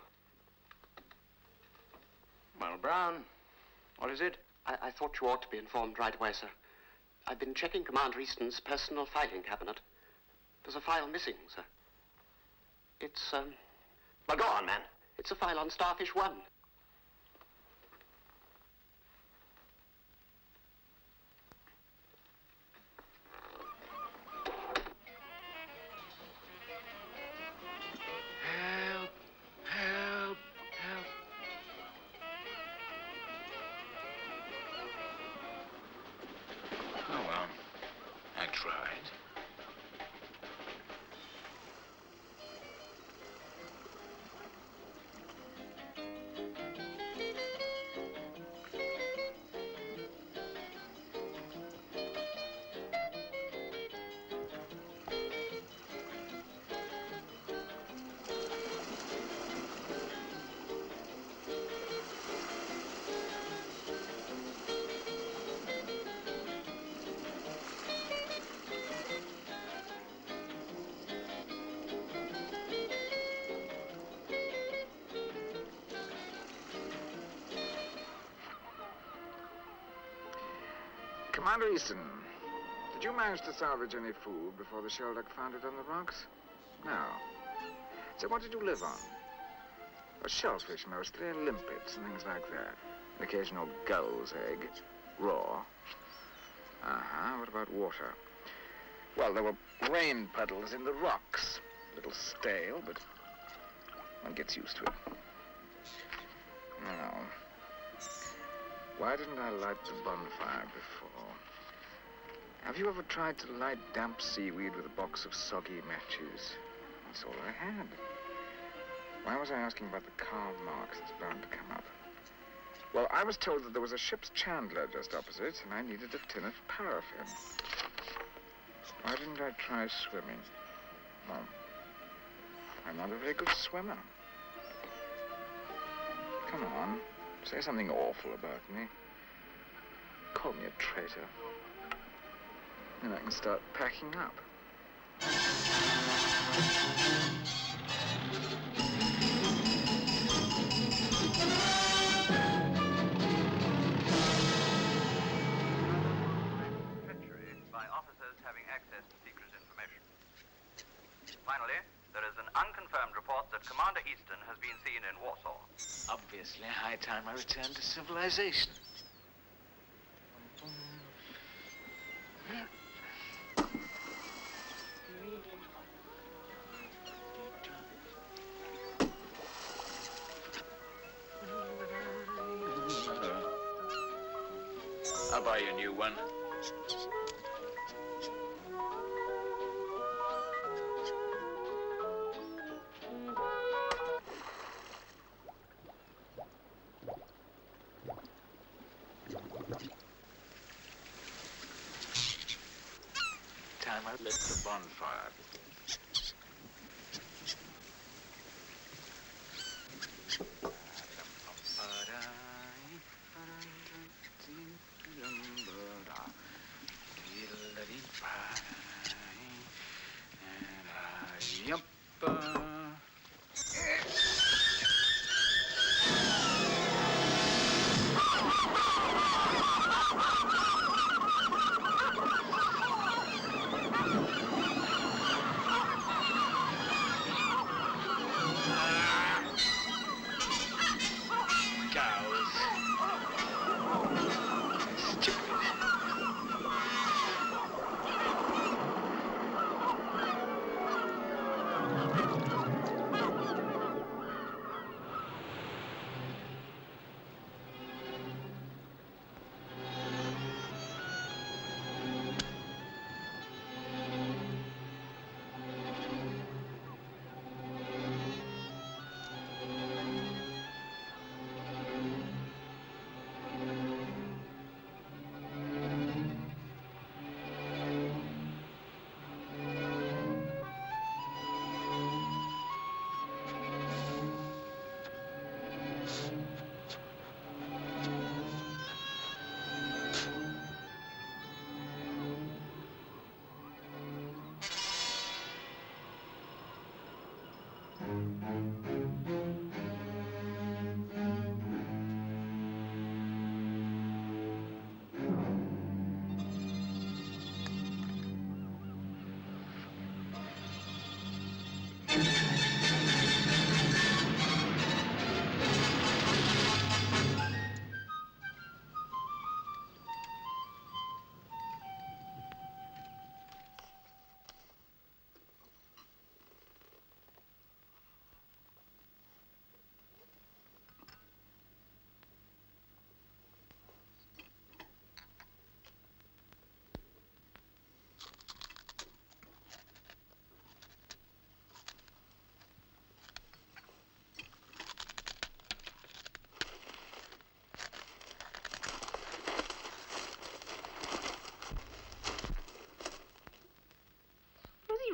Well, Brown, what is it? I thought you ought to be informed right away, sir. I've been checking Commander Easton's personal filing cabinet. There's a file missing, sir. It's, Well, go on, man. It's a file on Starfish 1. Help! Help! Help! Oh, well, I tried. Commander Easton, did you manage to salvage any food before the shell duck found it on the rocks? No. So what did you live on? Well, shellfish mostly, limpets and things like that. An occasional gull's egg, raw. Uh-huh, what about water? Well, there were rain puddles in the rocks. A little stale, but one gets used to it. Now, why didn't I light the bonfire before? Have you ever tried to light damp seaweed with a box of soggy matches? That's all I had. Why was I asking about the Karl Marx? It's bound to come up. Well, I was told that there was a ship's chandler just opposite, and I needed a tin of paraffin. Why didn't I try swimming? Well, I'm not a very good swimmer. Come on, say something awful about me. Call me a traitor. Then I can start packing up. By officers having access to secret information. Finally, there is an unconfirmed report that Commander Easton has been seen in Warsaw. Obviously, high time I returned to civilization. I'll buy you a new one. Time I lit the bonfire.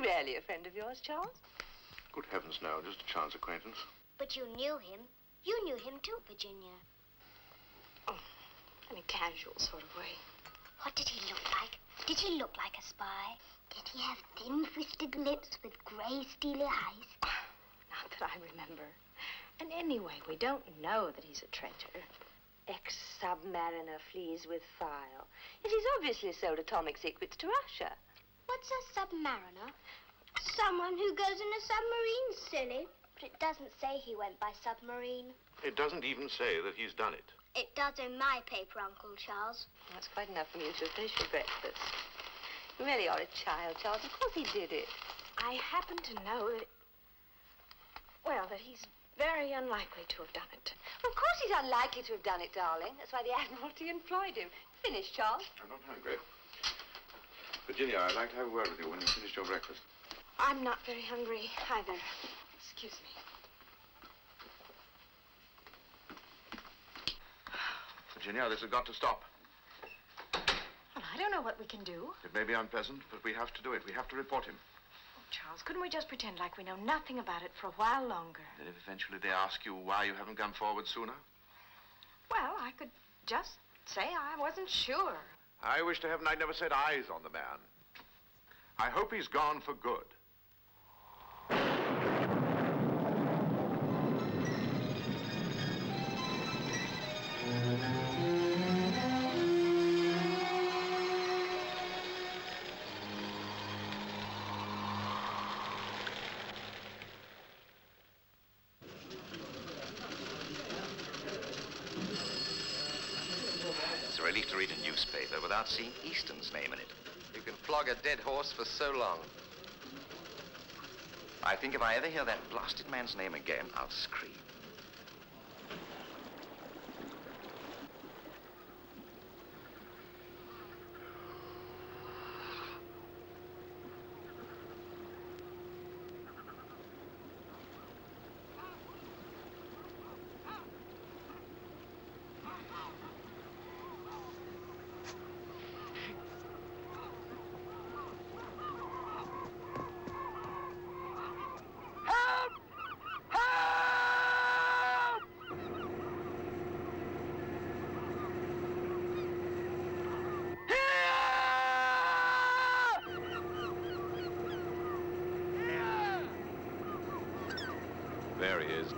Really a friend of yours, Charles? Good heavens, no, just a chance acquaintance. But you knew him. You knew him too, Virginia. Oh, in a casual sort of way. What did he look like? Did he look like a spy? Did he have thin, twisted lips with grey, steely eyes? Not that I remember. And anyway, we don't know that he's a traitor. Ex-submariner flees with file. Yes, he's obviously sold atomic secrets to Russia. What's a submariner? Someone who goes in a submarine, silly. But it doesn't say he went by submarine. It doesn't even say that he's done it. It does in my paper, Uncle Charles. That's quite enough for you to finish your breakfast. You really are a child, Charles. Of course he did it. I happen to know that... Well, that he's very unlikely to have done it. Of course he's unlikely to have done it, darling. That's why the Admiralty employed him. Finish, Charles. I'm not hungry. Virginia, I'd like to have a word with you when you've finished your breakfast. I'm not very hungry either. Excuse me. Virginia, this has got to stop. Well, I don't know what we can do. It may be unpleasant, but we have to do it. We have to report him. Oh, Charles, couldn't we just pretend like we know nothing about it for a while longer? And if eventually they ask you why you haven't come forward sooner? Well, I could just say I wasn't sure. I wish to heaven I'd never set eyes on the man. I hope he's gone for good. It's a relief to read a newspaper without seeing Easton's name in it. You can flog a dead horse for so long. I think if I ever hear that blasted man's name again, I'll scream. There he is.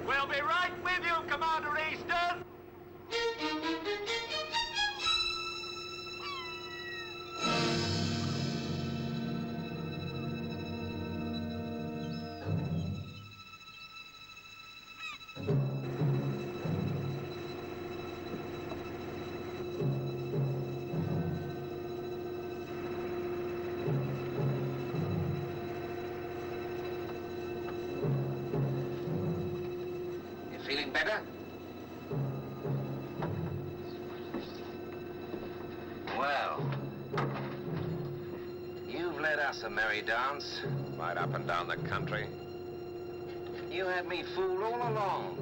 We'll be right with you, Commander Easton! Feeling better? Well, you've led us a merry dance, right up and down the country. You had me fooled all along.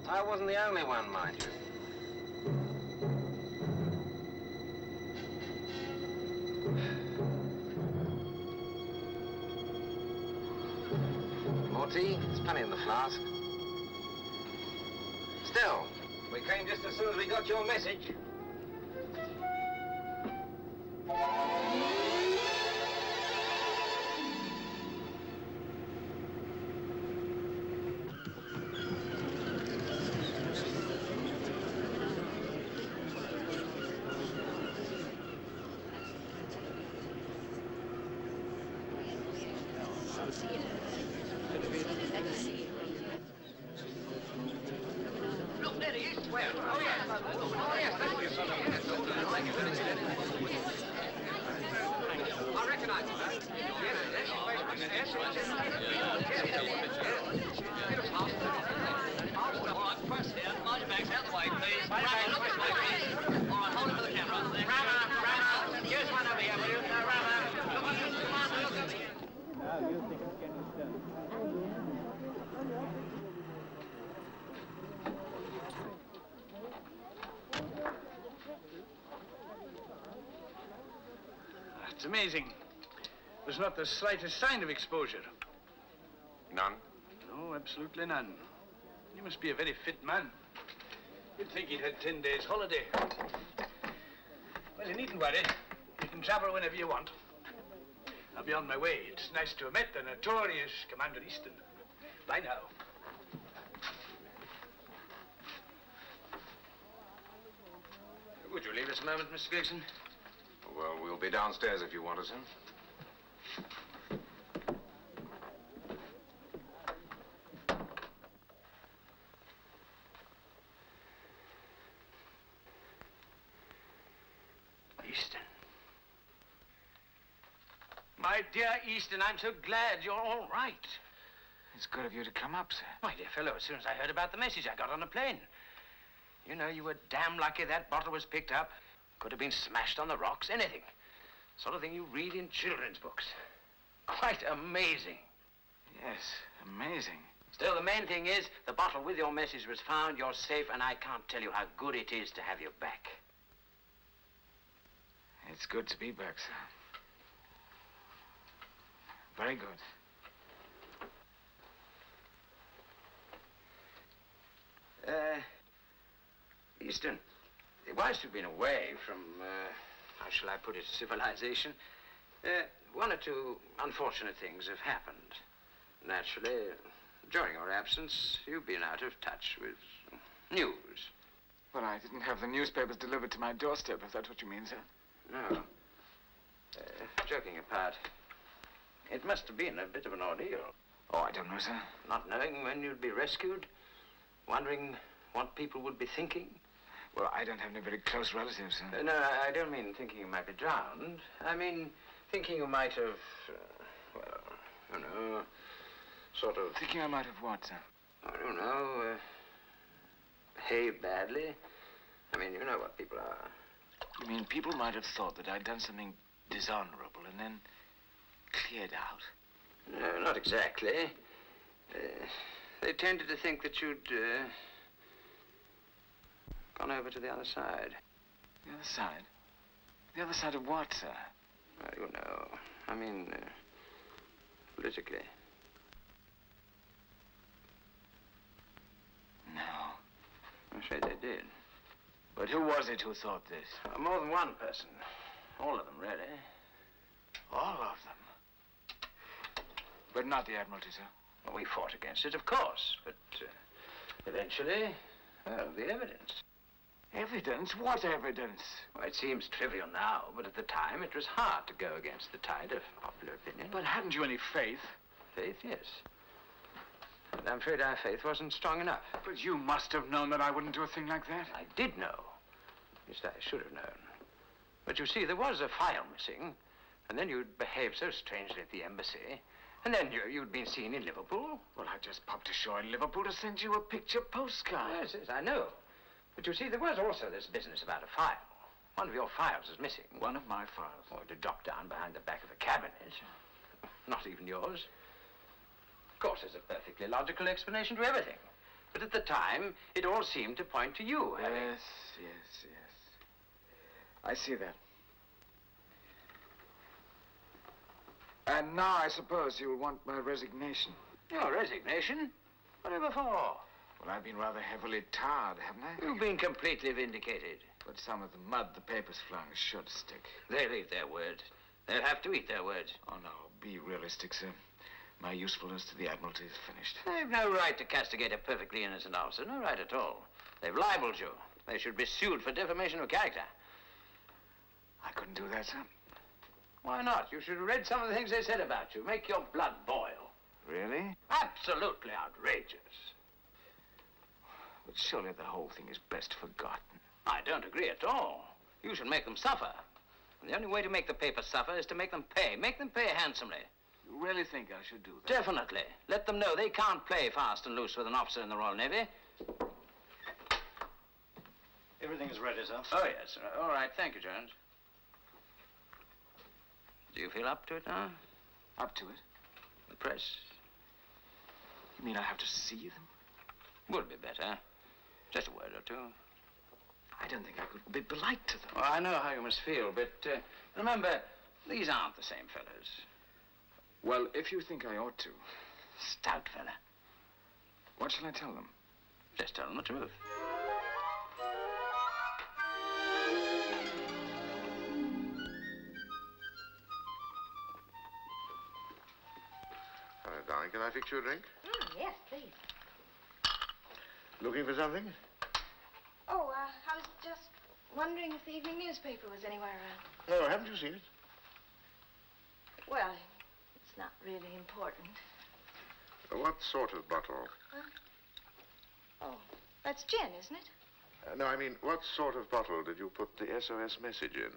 I wasn't the only one, mind you. More tea? There's plenty in the flask. Still, we came just as soon as we got your message. Look, there he is. Where? Oh, yes. Oh, yes. I recognize him. All right, first here. Mind your bags out of the way, please. Rama, look this way, please. All right, hold it for the camera. Rama, here's one over here, will you? Rama, look over here. It's amazing. There's not the slightest sign of exposure. None? No, absolutely none. You must be a very fit man. You'd think he'd had 10 days holiday. Well, you needn't worry. You can travel whenever you want. I'll be on my way. It's nice to have met the notorious Commander Easton. Bye now. Would you leave us a moment, Mr. Gregson? Well, we'll be downstairs if you want us in. Easton. My dear Easton, I'm so glad you're all right. It's good of you to come up, sir. My dear fellow, as soon as I heard about the message, I got on a plane. You know, you were damn lucky that bottle was picked up. Could have been smashed on the rocks, anything. Sort of thing you read in children's books. Quite amazing. Yes, amazing. Still, the main thing is, the bottle with your message was found, you're safe, and I can't tell you how good it is to have you back. It's good to be back, sir. Very good. Easton, whilst you've been away from, how shall I put it, civilization, one or two unfortunate things have happened. Naturally, during your absence, you've been out of touch with news. Well, I didn't have the newspapers delivered to my doorstep, if that's what you mean, sir. No. Joking apart, it must have been a bit of an ordeal. Oh, I don't know, sir. Not knowing when you'd be rescued, wondering what people would be thinking. Well, I don't have any very close relatives, sir. No, I don't mean thinking you might be drowned. I mean thinking you might have, well, you know, sort of... Thinking I might have what, sir? I don't know, behaved badly. I mean, you know what people are. You mean people might have thought that I'd done something dishonorable and then cleared out? No, not exactly. They tended to think that you'd gone over to the other side. The other side? The other side of what, sir? Well, you know, I mean, politically. No. I'm afraid they did. But who was it who thought this? More than one person. All of them, really. All of them? But not the Admiralty, sir. Well, we fought against it, of course. But eventually, well, the evidence. Evidence? What evidence? Well, it seems trivial now, but at the time it was hard to go against the tide of popular opinion. But hadn't you any faith? Faith, yes. But I'm afraid our faith wasn't strong enough. But you must have known that I wouldn't do a thing like that. I did know. At least I should have known. But you see, there was a file missing, and then you'd behaved so strangely at the embassy, and then you'd been seen in Liverpool. Well, I just popped ashore in Liverpool to send you a picture postcard. Yes, yes, I know. But you see, there was also this business about a file. One of your files is missing. One of my files? Oh, it had dropped down behind the back of the cabinet. Not even yours. Of course, there's a perfectly logical explanation to everything. But at the time, it all seemed to point to you. Yes, yes, yes. I see that. And now I suppose you'll want my resignation. Your resignation? Whatever for? Well, I've been rather heavily tarred, haven't I? You've been completely vindicated. But some of the mud the papers flung is sure to stick. They'll eat their word. They'll have to eat their words. Oh, no. Be realistic, sir. My usefulness to the Admiralty is finished. They've no right to castigate a perfectly innocent officer. No right at all. They've libeled you. They should be sued for defamation of character. I couldn't do that, sir. Why not? You should have read some of the things they said about you. Make your blood boil. Really? Absolutely outrageous. But surely the whole thing is best forgotten. I don't agree at all. You should make them suffer. And the only way to make the paper suffer is to make them pay. Make them pay handsomely. You really think I should do that? Definitely. Let them know they can't play fast and loose with an officer in the Royal Navy. Everything is ready, sir. Oh, yes. All right. Thank you, Jones. Do you feel up to it now? Up to it? The press? You mean I have to see them? Would be better. Just a word or two. I don't think I could be polite to them. Well, I know how you must feel, but remember, these aren't the same fellows. Well, if you think I ought to. Stout fella. What shall I tell them? Just tell them the truth. darling. Can I fix you a drink? Yes, please. Looking for something? Oh, I was just wondering if the evening newspaper was anywhere around. Oh, haven't you seen it? Well, it's not really important. What sort of bottle? Oh, that's gin, isn't it? No, I mean, what sort of bottle did you put the SOS message in?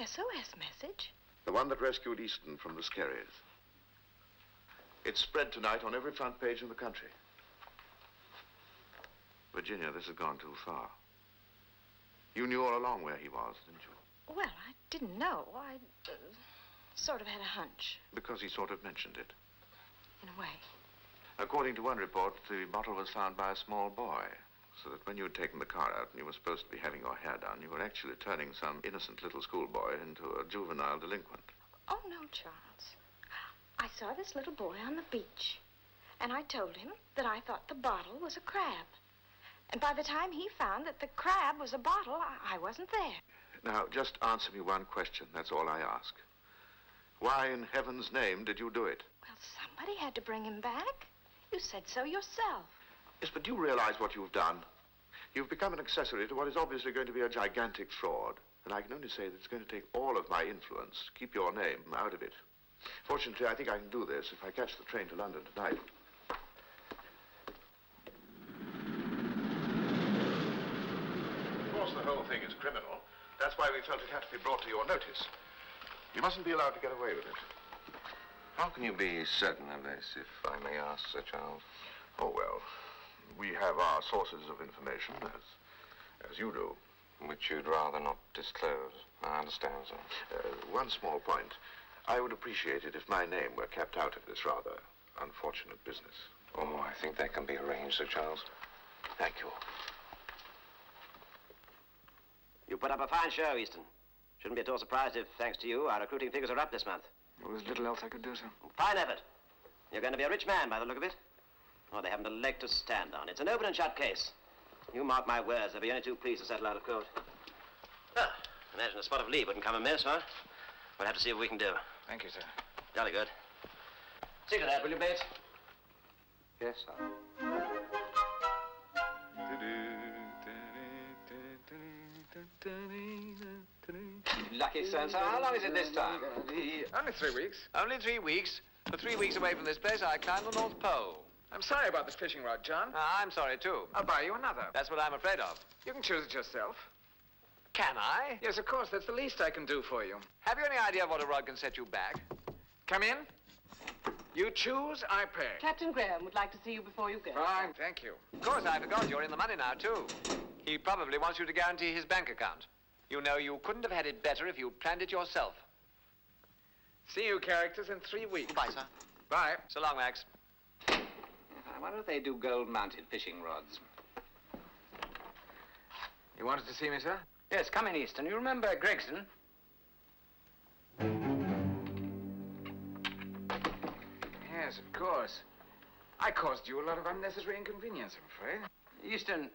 SOS message? The one that rescued Easton from the Skerries. It's spread tonight on every front page in the country. Virginia, this has gone too far. You knew all along where he was, didn't you? Well, I didn't know. I sort of had a hunch, Because he sort of mentioned it. in a way. According to one report, the bottle was found by a small boy. So that when you had taken the car out and you were supposed to be having your hair done, you were actually turning some innocent little schoolboy into a juvenile delinquent. Oh, no, Charles. I saw this little boy on the beach, and I told him that I thought the bottle was a crab. And by the time he found that the crab was a bottle, I wasn't there. Now, just answer me one question. That's all I ask. Why in heaven's name did you do it? Well, somebody had to bring him back. You said so yourself. Yes, but do you realize what you've done? You've become an accessory to what is obviously going to be a gigantic fraud. And I can only say that it's going to take all of my influence to keep your name out of it. Fortunately, I think I can do this if I catch the train to London tonight. Of course, the whole thing is criminal. That's why we felt it had to be brought to your notice. You mustn't be allowed to get away with it. How can you be certain of this, if I may ask, Sir Charles? Oh, well, we have our sources of information, as you do. Which you'd rather not disclose. I understand, sir. One small point. I would appreciate it if my name were kept out of this rather unfortunate business. Oh, I think that can be arranged, Sir Charles. Thank you. You put up a fine show, Easton. Shouldn't be at all surprised if, thanks to you, our recruiting figures are up this month. Well, there's little else I could do, sir. Fine effort. You're going to be a rich man by the look of it. Oh, they haven't a leg to stand on. It's an open and shut case. You mark my words, they'll be only too pleased to settle out of court. Well, imagine a spot of leave wouldn't come amiss, huh? We'll have to see what we can do. Thank you, sir. Jolly good. See to that, will you, Bates? Yes, sir. Lucky son. So how long is it this time? Only 3 weeks. Only 3 weeks? For 3 weeks away from this place, I climbed the North Pole. I'm sorry about the fishing rod, John. I'm sorry, too. I'll buy you another. That's what I'm afraid of. You can choose it yourself. Can I? Yes, of course. That's the least I can do for you. Have you any idea what a rod can set you back? Come in. You choose, I pay. Captain Graham would like to see you before you go. Fine, thank you. Of course, I forgot you're in the money now, too. He probably wants you to guarantee his bank account. You know, you couldn't have had it better if you'd planned it yourself. See you, characters, in 3 weeks. Bye, sir. Bye. So long, Max. I wonder if they do gold-mounted fishing rods. You wanted to see me, sir? Yes, come in, Easton. You remember Gregson? Yes, of course. I caused you a lot of unnecessary inconvenience, I'm afraid. Easton,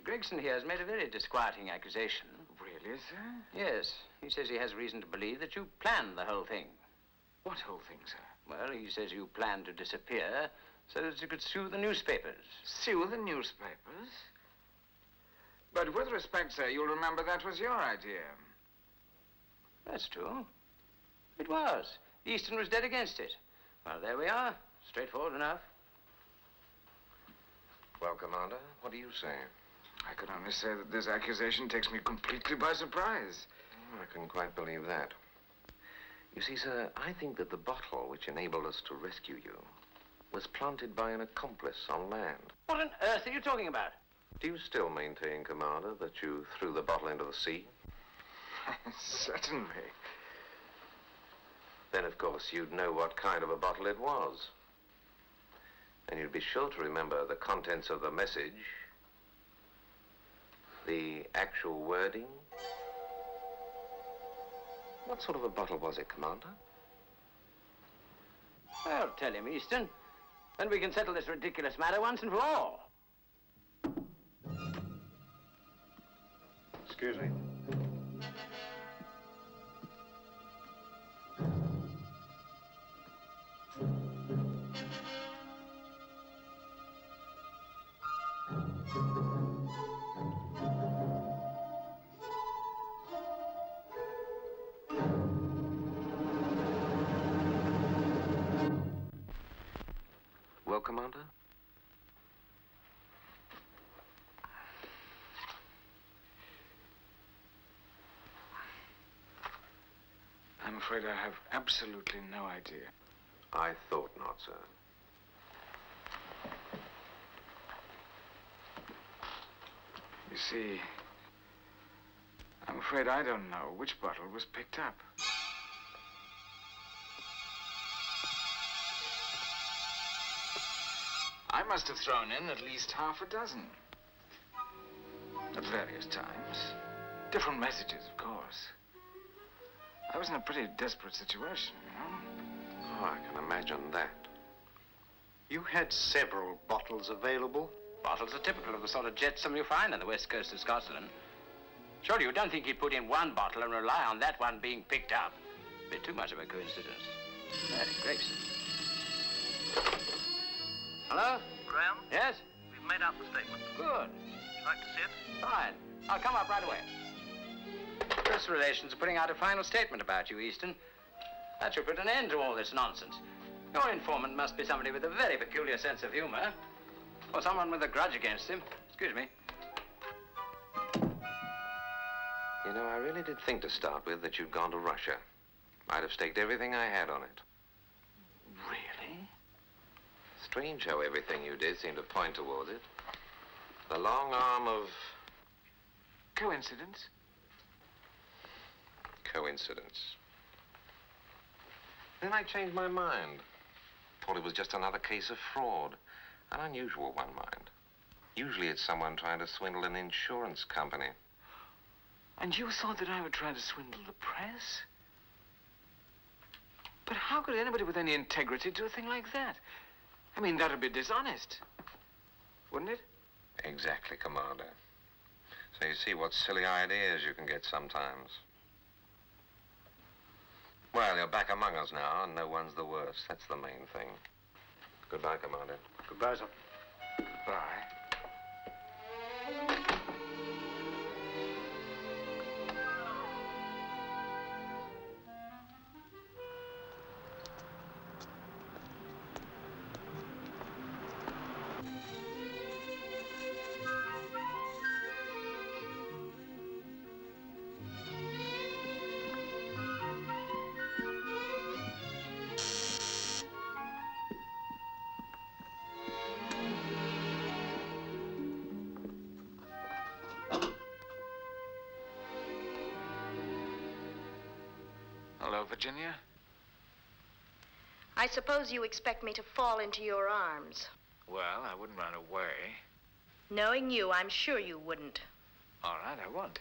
Gregson here has made a very disquieting accusation. Really, sir? Yes. He says he has reason to believe that you planned the whole thing. What whole thing, sir? Well, he says you planned to disappear so that you could sue the newspapers. Sue the newspapers? But with respect, sir, you'll remember that was your idea. That's true. It was. Easton was dead against it. Well, there we are. Straightforward enough. Well, Commander, what do you say? I can only say that this accusation takes me completely by surprise. I can quite believe that. You see, sir, I think that the bottle which enabled us to rescue you was planted by an accomplice on land. What on earth are you talking about? Do you still maintain, Commander, that you threw the bottle into the sea? Certainly. Then, of course, you'd know what kind of a bottle it was. And you'd be sure to remember the contents of the message, the actual wording. What sort of a bottle was it, Commander? Well, tell him, Easton. Then we can settle this ridiculous matter once and for all. Excuse me. Commander? I'm afraid I have absolutely no idea. I thought not, sir. You see, I'm afraid I don't know which bottle was picked up. I must have thrown in at least half a dozen. At various times. Different messages, of course. I was in a pretty desperate situation, you know? Oh, I can imagine that. You had several bottles available? Bottles are typical of the sort of jetsam you find on the west coast of Scotland. Surely you don't think he'd put in one bottle and rely on that one being picked up? Bit too much of a coincidence. Very gracious. Hello? Graham? Yes? We've made out the statement. Good. Would you like to see it? Fine. I'll come up right away. Press relations are putting out a final statement about you, Easton. That should put an end to all this nonsense. Your informant must be somebody with a very peculiar sense of humor. Or someone with a grudge against him. Excuse me. You know, I really did think to start with that you'd gone to Russia. I'd have staked everything I had on it. Really? Strange how everything you did seemed to point toward it. The long arm of... Coincidence? Coincidence. Then I changed my mind. Thought it was just another case of fraud. An unusual one, mind. Usually it's someone trying to swindle an insurance company. And you thought that I would try to swindle the press? But how could anybody with any integrity do a thing like that? I mean, that would be dishonest. Wouldn't it? Exactly, Commander. So you see what silly ideas you can get sometimes. Well, you're back among us now, and no one's the worse. That's the main thing. Goodbye, Commander. Goodbye, sir. Goodbye. Hello, Virginia. I suppose you expect me to fall into your arms. Well, I wouldn't run away. Knowing you, I'm sure you wouldn't. All right, I won't.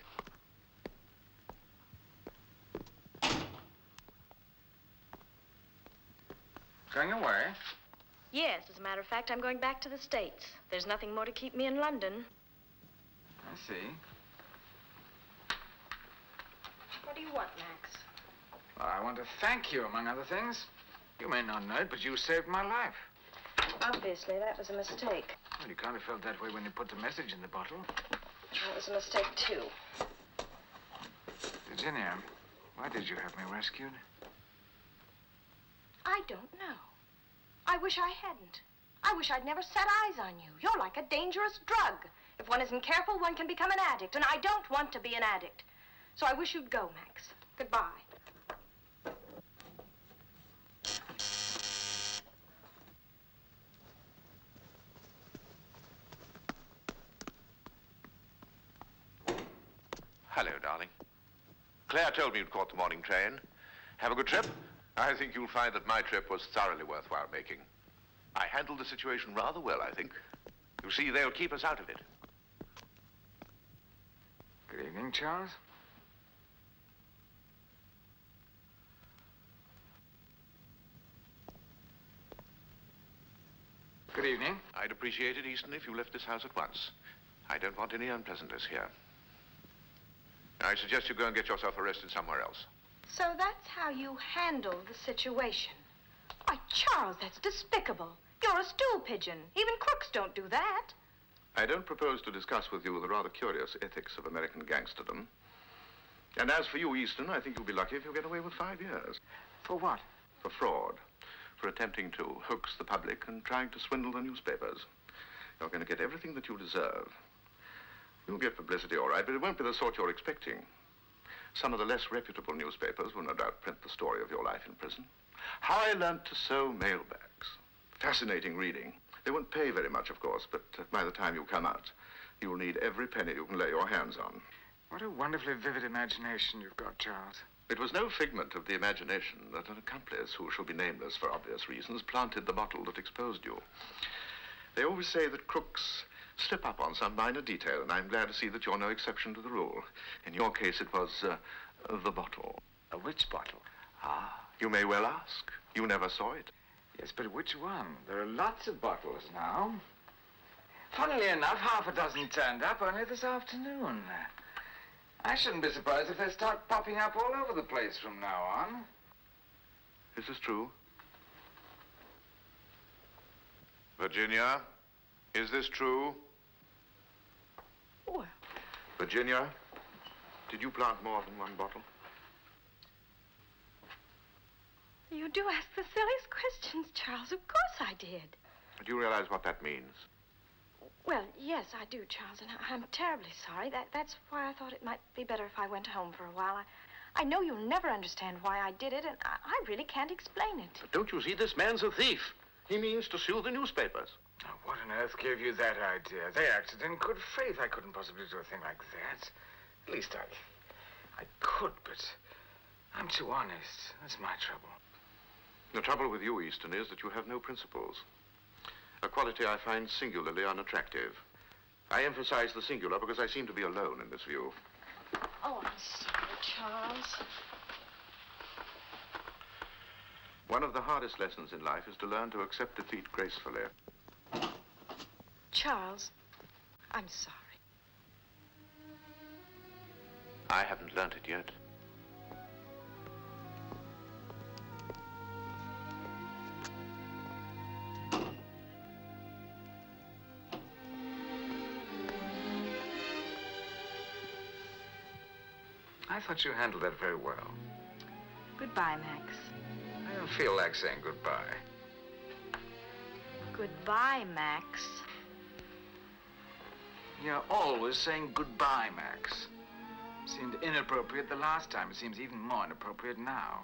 Going away? Yes, as a matter of fact, I'm going back to the States. There's nothing more to keep me in London. I see. What do you want, Max? Well, I want to thank you, among other things. You may not know it, but you saved my life. Obviously, that was a mistake. Well, you kind of felt that way when you put the message in the bottle. That was a mistake, too. Virginia, why did you have me rescued? I don't know. I wish I hadn't. I wish I'd never set eyes on you. You're like a dangerous drug. If one isn't careful, one can become an addict, and I don't want to be an addict. So I wish you'd go, Max. Goodbye. Hello, darling. Claire told me you'd caught the morning train. Have a good trip. I think you'll find that my trip was thoroughly worthwhile making. I handled the situation rather well, I think. You see, they'll keep us out of it. Good evening, Charles. Good evening. I'd appreciate it, Easton, if you left this house at once. I don't want any unpleasantness here. I suggest you go and get yourself arrested somewhere else. So that's how you handle the situation. Why, Charles, that's despicable. You're a stool pigeon. Even crooks don't do that. I don't propose to discuss with you the rather curious ethics of American gangsterdom. And as for you, Easton, I think you'll be lucky if you get away with 5 years. For what? For fraud. for attempting to hoax the public and trying to swindle the newspapers. You're going to get everything that you deserve. You'll get publicity, all right, but it won't be the sort you're expecting. Some of the less reputable newspapers will no doubt print the story of your life in prison. How I learned to sew mailbags. Fascinating reading. They won't pay very much, of course, but by the time you come out, you'll need every penny you can lay your hands on. What a wonderfully vivid imagination you've got, Charles. It was no figment of the imagination that an accomplice, who shall be nameless for obvious reasons, planted the bottle that exposed you. They always say that crooks slip up on some minor detail, and I'm glad to see that you're no exception to the rule. In your case, it was the bottle. Which bottle? Ah, you may well ask. You never saw it. Yes, but which one? There are lots of bottles now. Funnily enough, half a dozen turned up only this afternoon. I shouldn't be surprised if they start popping up all over the place from now on. Is this true? Virginia, is this true? Well, Virginia, did you plant more than one bottle? you do ask the silliest questions, Charles. Of course I did. Do you realize what that means? Well, yes, I do, Charles, and I'm terribly sorry. That's why I thought it might be better if I went home for a while. I know you'll never understand why I did it, and I really can't explain it. But don't you see, this man's a thief. He means to sue the newspapers. Oh, what on earth gave you that idea? They acted in good faith. I couldn't possibly do a thing like that. At least I could, but I'm too honest. That's my trouble. The trouble with you, Easton, is that you have no principles. A quality I find singularly unattractive. I emphasize the singular because I seem to be alone in this view. Oh, I'm sorry, Charles. One of the hardest lessons in life is to learn to accept defeat gracefully. Charles, I'm sorry. I haven't learned it yet. I thought you handled that very well. Goodbye, Max. I don't feel like saying goodbye. Goodbye, Max. You're always saying goodbye, Max. Seemed inappropriate the last time. It seems even more inappropriate now.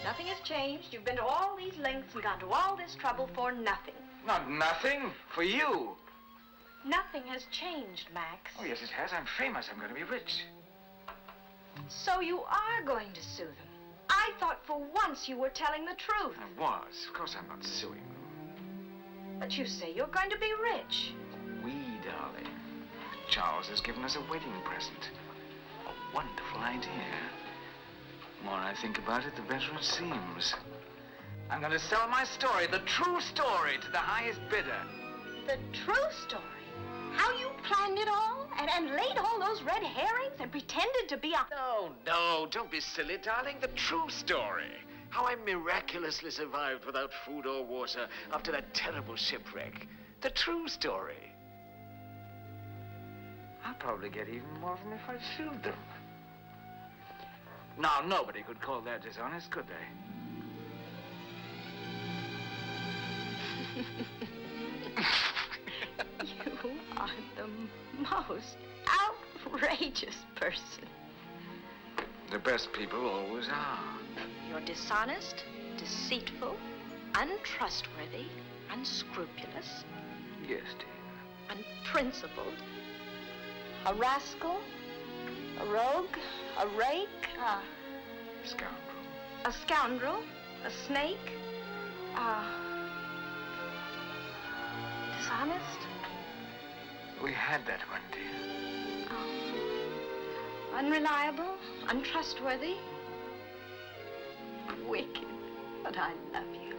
Nothing has changed. You've been to all these lengths and gone to all this trouble for nothing. Not nothing. For you. Nothing has changed, Max. Oh, yes, it has. I'm famous. I'm going to be rich. So you are going to sue them. I thought for once you were telling the truth. I was. Of course I'm not suing them. But you say you're going to be rich. We, darling. Charles has given us a wedding present. A wonderful idea. The more I think about it, the better it seems. I'm going to sell my story, the true story, to the highest bidder. The true story? How you planned it all? And laid all those red herrings and pretended to be a... No, don't be silly, darling. The true story. How I miraculously survived without food or water after that terrible shipwreck. The true story. I'll probably get even more than if I sued them. Now, nobody could call that dishonest, could they? You are the most outrageous person. The best people always are. You're dishonest, deceitful, untrustworthy, unscrupulous. Yes, dear. Unprincipled. A rascal. A rogue. A rake. Scoundrel. A scoundrel. A snake. Dishonest. We had that one, dear. Unreliable, untrustworthy, wicked, but I love you.